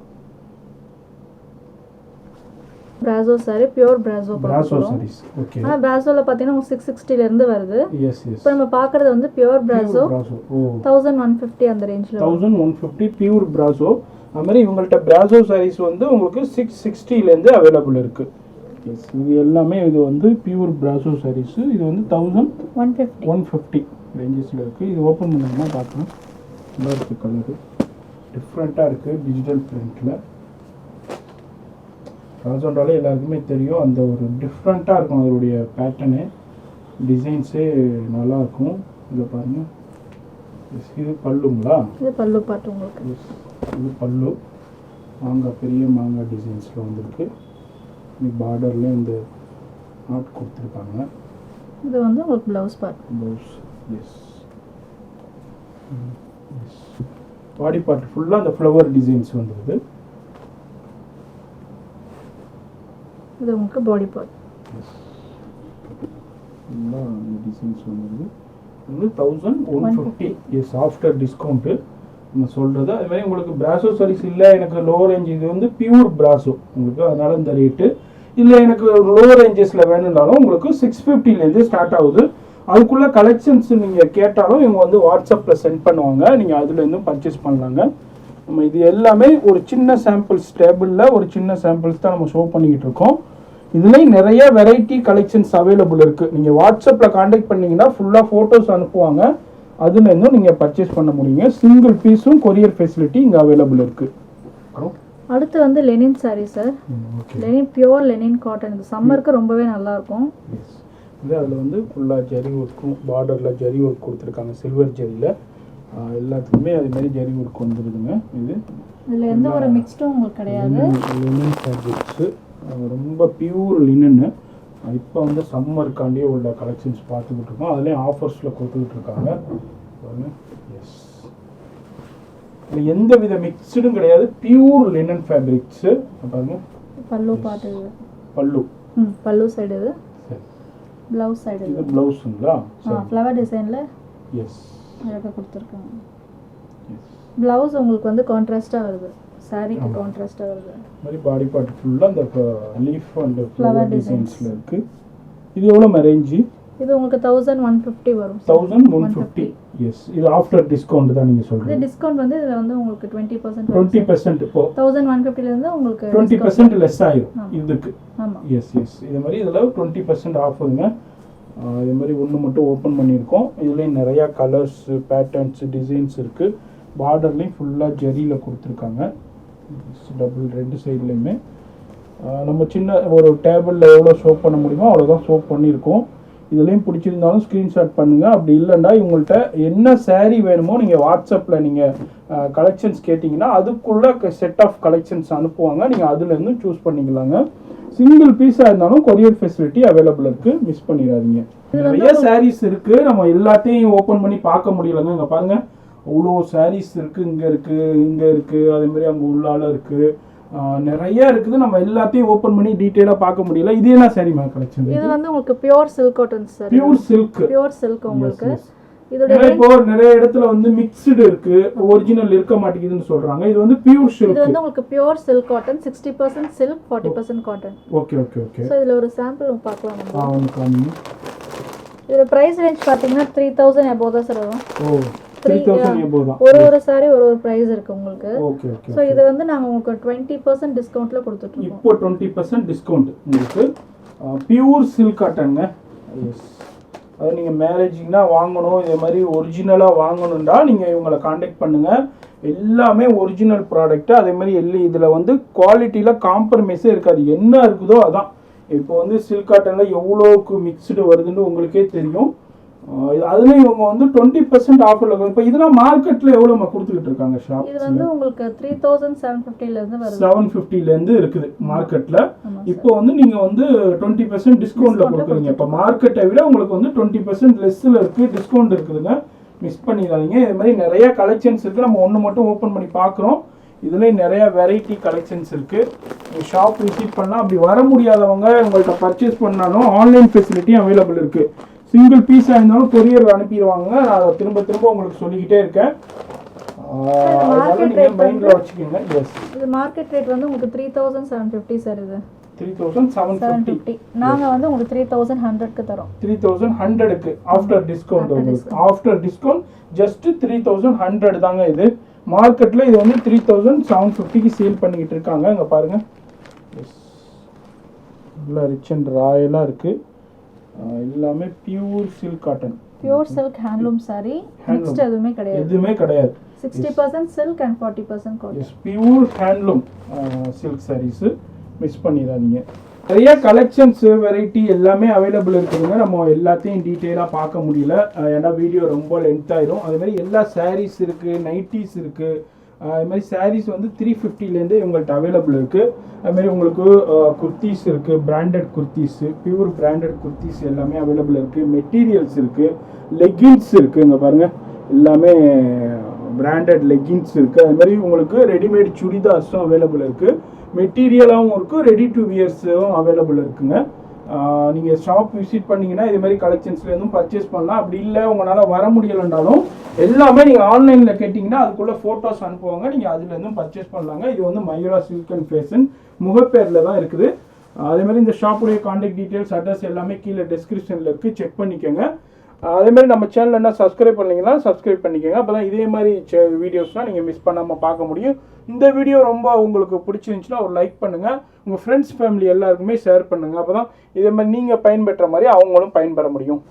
Brasso sari, pure brasso. Brasso saris. Okay. ஆனா பிராசோல பாத்தீங்கன்னா 660 ல இருந்து வருது. Yes yes. இப்போ நம்ம பார்க்கிறது வந்து பியூர் பிராசோ. ஓ 1150 அந்த ரேஞ்ச்ல. 1150 பியூர் பிராசோ. அது மாதிரி இவங்கள்ட்ட பிராசோ சாரீஸ் வந்து உங்களுக்கு 660 ல இருந்து அவைலபிள் இருக்கு. எஸ், இது எல்லாமே இது வந்து பியூர் பிராசோ சாரீஸ். இது வந்து 1150 ரேஞ்சஸ்ல இருக்கு. இது ஓபன் பண்ணீங்கன்னா பார்க்கலாம். நல்லா இருக்கு, கலர் டிஃப்ரெண்ட்டாக இருக்குது. டிஜிட்டல் பிரிண்டில் ராஜோன்றாலே எல்லாருக்குமே தெரியும். அந்த ஒரு டிஃப்ரெண்ட்டாக இருக்கும் அதோடைய பேட்டர்னு, டிசைன்ஸே நல்லாயிருக்கும். இதில் பாருங்கள். இது பல்லுங்களா? இது பல்லு பாட்டு உங்களுக்கு. இது பல்லு மாங்காய், பெரிய மாங்காய் டிசைன்ஸில் வந்துருக்கு. பார்டர்லேயும் இந்த ஆர்ட் கொடுத்துருக்காங்க. இது வந்து உங்களுக்கு blouse part. Blouse. Yes yes. Body part ஃபுல்லாக அந்த ஃப்ளவர் டிசைன்ஸ் வந்துடுது. இது உங்களுக்கு பாடி பார்ட். ஃபுல்லாக அந்த டிசைன்ஸ் வந்துடுது. இது 1150. எஸ், ஆஃப்டர் டிஸ்கவுண்ட்டு நம்ம சொல்கிறது. அதுமாதிரி உங்களுக்கு பிராசோ சாரீஸ் இல்லை எனக்கு லோ ரேஞ்ச், இது வந்து பியூர் பிராசோ உங்களுக்கு, அதனால் இந்த ரேட்டு. இல்லை எனக்கு லோ ரேஞ்சஸில் வேணும்னாலும் உங்களுக்கு 650லேருந்து ஸ்டார்ட் ஆகுது. அதுக்குள்ள கலெக்ஷன்ஸ் நீங்கள் கேட்டாலும் இவங்க வந்து வாட்ஸ்அப்பில் சென்ட் பண்ணுவாங்க, நீங்கள் அதுலேருந்தும் பர்ச்சேஸ் பண்ணலாங்க. நம்ம இது எல்லாமே ஒரு சின்ன சாம்பிள்ஸ் டேபிளில் ஒரு சின்ன சாம்பிள்ஸ் தான் நம்ம ஷோ பண்ணிக்கிட்டு இருக்கோம். இதுலேயும் நிறைய வெரைட்டி கலெக்ஷன்ஸ் அவைலபிள் இருக்குது. நீங்கள் வாட்ஸ்அப்பில் காண்டாக்ட் பண்ணிங்கன்னா ஃபுல்லாக ஃபோட்டோஸ் அனுப்புவாங்க, அதுலேருந்தும் நீங்கள் பர்ச்சேஸ் பண்ண முடியுங்க. சிங்கிள் பீஸும் கொரியர் ஃபெசிலிட்டி இங்கே அவைலபிள் இருக்குது. அடுத்து வந்து linen sari sir. Linen pure linen cotton, இது சம்மருக்கு ரொம்பவே நல்லாயிருக்கும். இது அதில் வந்து ஃபுல்லாக ஜரி ஒர்க்கும் பார்டரில் ஜரி ஒர்க் கொடுத்துருக்காங்க, சில்வர் ஜரியில் எல்லாத்துக்குமே அதுமாரி ஜரி ஒர்க் வந்துடுதுங்க. இது இதில் எந்த ஒரு மிக்ஸ்டும் உங்களுக்கு கிடையாது. லினன் ஃபேப்ரிக்ஸு ரொம்ப பியூர் லினன்னு. இப்போ வந்து சம்மருக்காண்டியே உள்ள கலெக்ஷன்ஸ் பார்த்துக்கிட்டு இருக்கோம். அதுலேயும் ஆஃபர்ஸில் கொடுத்துக்கிட்டு இருக்காங்க. எஸ், இதில் எந்த வித மிக்ஸ்டும் கிடையாது, பியூர் லினன் ஃபேப்ரிக்ஸு. பாருங்க பல்லு பாட்டு, பல்லு பல்லு சைடு இது, ப்ளவுஸ் சைடு இது ப்ளவுஸுங்களா? ஃப்ளவர் டிசைனில் எஸ் அழகாக கொடுத்துருக்காங்க. ப்ளவுஸ் உங்களுக்கு வந்து கான்ட்ராஸ்ட்டாக வருது, சாரீக்கு கான்ட்ராஸ்ட்டாக வருது. மாதிரி பாடி பார்ட் ஃபுல்லாக அந்த லீஃப் அண்ட் ஃப்ளவர் டிசைன்ஸில் இருக்குது. இது எவ்வளோ ரேஞ்சு? இது உங்களுக்கு 1150 வரும். 1150. எஸ், இது ஆஃப்டர் டிஸ்கவுண்ட் தான் நீங்கள் சொல்கிறீங்க. இது டிஸ்கவுண்ட் வந்து இதில் வந்து உங்களுக்கு 20% 20% இப்போ 1150லேருந்து உங்களுக்கு 20% லெஸ் ஆயிடும் இதுக்கு. ஆமாம், எஸ் எஸ், இது மாதிரி இதில் 20% ஆஃபருங்க. இது மாதிரி ஒன்று மட்டும் ஓப்பன் பண்ணியிருக்கோம். இதுலேயும் நிறையா கலர்ஸு பேட்டர்ன்ஸ் டிசைன்ஸ் இருக்குது. பார்டர்லேயும் ஃபுல்லாக ஜரியில் கொடுத்துருக்காங்க, டபுள் ரெண்டு சைட்லேயுமே. நம்ம சின்ன ஒரு டேபிளில் எவ்வளோ ஷோ பண்ண முடியுமோ அவ்வளோதான் ஷோ பண்ணியிருக்கோம். இதுலேயும் பிடிச்சிருந்தாலும் ஸ்க்ரீன்ஷாட் பண்ணுங்கள். அப்படி இல்லைன்னா இவங்கள்ட்ட என்ன சாரீ வேணுமோ நீங்கள் வாட்ஸ்அப்பில் நீங்கள் கலெக்ஷன்ஸ் கேட்டிங்கன்னா அதுக்குள்ளே செட் ஆஃப் கலெக்ஷன்ஸ் அனுப்புவாங்க, நீங்கள் அதுலேருந்து சூஸ் பண்ணிக்கலாங்க. சிங்கிள் பீஸாக இருந்தாலும் கொரியர் ஃபெசிலிட்டி அவைலபிள் இருக்குது, மிஸ் பண்ணிடாதீங்க. நிறைய சாரீஸ் இருக்குது, நம்ம எல்லாத்தையும் ஓப்பன் பண்ணி பார்க்க முடியலங்க. இங்கே பாருங்கள், அவ்வளோ சாரீஸ் இருக்குது, இங்கே இருக்குது, அதேமாதிரி அங்கே உள்ளால இருக்குது, நிறைய இருக்குது. நம்ம எல்லாத்தையும் ஓப்பன் பண்ணி டீட்டெயிலாக பார்க்க முடியல. இது என்ன சாரி மேம் கலெக்ஷன்? இது வந்து உங்களுக்கு pure silk cotton sir. Pure silk உங்களுக்கு. இதோட இப்போ நிறைய இடத்துல வந்து மிக்ஸ்டு இருக்கு, ஒரிஜினல் இருக்க மாட்டேங்குதுன்னு சொல்றாங்க. இது வந்து பியூர் சில்க். இது வந்து உங்களுக்கு pure silk cotton, 60% silk 40% cotton. Okay okay okay. So இதுல ஒரு சாம்பிள் பார்க்கலாம் நம்ம. ஒன்னு காமி. இதோட பிரைஸ் ரேஞ்ச் பாத்தீங்கன்னா 3000 above தான் சார் வரும். ஓ 3000 above தான். ஒரு சாரி ஒரு பிரைஸ் இருக்கு உங்களுக்கு. Okay okay. சோ இது வந்து நாங்க உங்களுக்கு 20% டிஸ்கவுண்ட்ல கொடுத்துட்டு இருக்கோம். இப்போ 20% டிஸ்கவுண்ட் உங்களுக்கு. Pure silk காட்டன்ங்க. எஸ், அது நீங்கள் மேரேஜிங்னா வாங்கணும், இதே மாதிரி ஒரிஜினலாக வாங்கணும்னா நீங்கள் இவங்களை காண்டாக்ட் பண்ணுங்கள். எல்லாமே ஒரிஜினல் ப்ராடக்ட்டு. அதே மாதிரி இதில் வந்து குவாலிட்டியில் காம்ப்ரமைஸே இருக்காது, என்ன இருக்குதோ அதான். இப்போ வந்து சில்க் காட்டனில் எவ்வளோக்கு மிக்ஸ்டு வருதுன்னு உங்களுக்கே தெரியும். அதுலேயும் இவங்க வந்து 20% ஆஃபரில். இப்போ இதெல்லாம் மார்க்கெட்டில் எவ்வளோ கொடுத்துக்கிட்டு இருக்காங்க ஷாப்? இது வந்து உங்களுக்கு 3750லேருந்து வருது. 750லேருந்து இருக்குது மார்க்கெட்டில். இப்போ வந்து நீங்கள் வந்து 20% டிஸ்கவுண்ட்டில் கொடுக்குறீங்க. இப்போ மார்க்கெட்டை விட உங்களுக்கு வந்து 20% லெஸ்ஸில் இருக்குது, டிஸ்கவுண்ட் இருக்குதுங்க, மிஸ் பண்ணிடாதீங்க. இது மாதிரி நிறைய கலெக்ஷன்ஸ் இருக்குது. நம்ம ஒன்று மட்டும் ஓப்பன் பண்ணி பார்க்குறோம். இதுலேயும் நிறைய வெரைட்டி கலெக்ஷன்ஸ் இருக்குது. நீங்கள் ஷாப் விசிட் பண்ணலாம். அப்படி வர முடியாதவங்க உங்கள்கிட்ட பர்ச்சேஸ் பண்ணாலும் ஆன்லைன் ஃபெசிலிட்டியும் அவைலபிள் இருக்குது. சிங்கிள் பீஸாக இருந்தாலும் கொரியர் அனுப்பிடுவாங்க. நான் அதை திரும்ப உங்களுக்கு சொல்லிக்கிட்டே இருக்கேன். நீங்கள் மைண்டில் வச்சுக்கோங்க. எஸ், இது மார்க்கெட் ரேட் வந்து உங்களுக்கு 3750 சார். இது 3750. நாங்கள் வந்து உங்களுக்கு 3100க்கு தரோம். 3100க்கு ஆஃப்டர் டிஸ்கவுண்ட். உங்களுக்கு ஆஃப்டர் டிஸ்கவுண்ட் ஜஸ்ட் 3100 தாங்க. இது மார்க்கெட்டில் இது வந்து 3750க்கு சேல் பண்ணிக்கிட்டு இருக்காங்க. இங்கே பாருங்கள், நல்லா ரிச் அண்ட் ராயலாக இருக்குது. எல்லாமே pure silk cotton, pure silk handloom sari. Next எதுவுமே கிடையாது. 60% silk and 40% cotton. Yes, pure handloom silk saris, miss பண்ணிடாதீங்க. நிறைய கலெக்ஷன்ஸ் வெரைட்டி எல்லாமே அவைலபிள் இருக்குதுங்க. நம்ம எல்லாத்தையும் டீட்டெயிலாக பார்க்க முடியல, ஏன்னா வீடியோ ரொம்ப லென்த் ஆயிரும். அதே மாதிரி எல்லா சாரீஸ் இருக்குது, நைட்டிஸ் இருக்குது. அது மாதிரி சாரீஸ் வந்து 350லேருந்து இவங்கள்ட்ட அவைலபிள் இருக்குது. அதுமாதிரி உங்களுக்கு குர்த்திஸ் இருக்குது, branded kurtis, pure branded kurtis எல்லாமே அவைலபிள் இருக்குது. மெட்டீரியல்ஸ் இருக்குது, லெகின்ஸ் இருக்குது. இங்கே பாருங்கள், எல்லாமே பிராண்டட் லெகின்ஸ் இருக்குது. அது மாதிரி உங்களுக்கு ரெடிமேட் சுடிதார்ஸும் அவைலபிள் இருக்குது. மெட்டீரியலாகவும் இருக்குது, ரெடி டு வியர்ஸும் அவைலபிள் இருக்குங்க. நீங்கள் ஷாப் விசிட் பண்ணிங்கன்னா இது மாதிரி கலெக்ஷன்ஸ்லேருந்தும் பர்ச்சேஸ் பண்ணலாம். அப்படி இல்லை உங்களால் வர முடியலைன்றாலும் எல்லாமே நீங்கள் ஆன்லைனில் கேட்டிங்கன்னா அதுக்குள்ளே ஃபோட்டோஸ் அனுப்புவாங்க, நீங்கள் அதுலேருந்தும் பர்ச்சேஸ் பண்ணலாங்க. இது வந்து மயூரா சில்க் அண்ட் ஃபேஷன் முகப்பேரில் தான் இருக்குது. அதே மாதிரி இந்த ஷாப்புடைய காண்டாக்ட் டீட்டெயில்ஸ் அட்ரஸ் எல்லாமே கீழே டிஸ்கிரிப்ஷனில் இருக்குது, செக் பண்ணிக்கோங்க. அதே மாதிரி நம்ம சேனல் என்ன சப்ஸ்கிரைப் பண்ணீங்கன்னா சப்ஸ்கிரைப் பண்ணிக்கோங்க. அப்போ தான் இதே மாதிரி வீடியோஸ்லாம் நீங்கள் மிஸ் பண்ணாமல் பார்க்க முடியும். இந்த வீடியோ ரொம்ப உங்களுக்கு பிடிச்சிருந்துச்சுன்னா ஒரு லைக் பண்ணுங்கள், உங்கள் ஃப்ரெண்ட்ஸ் ஃபேமிலி எல்லாருக்குமே ஷேர் பண்ணுங்கள். அப்போ தான் இதே மாதிரி நீங்கள் பயன்பெற்ற மாதிரி அவங்களும் பயன்பெற முடியும்.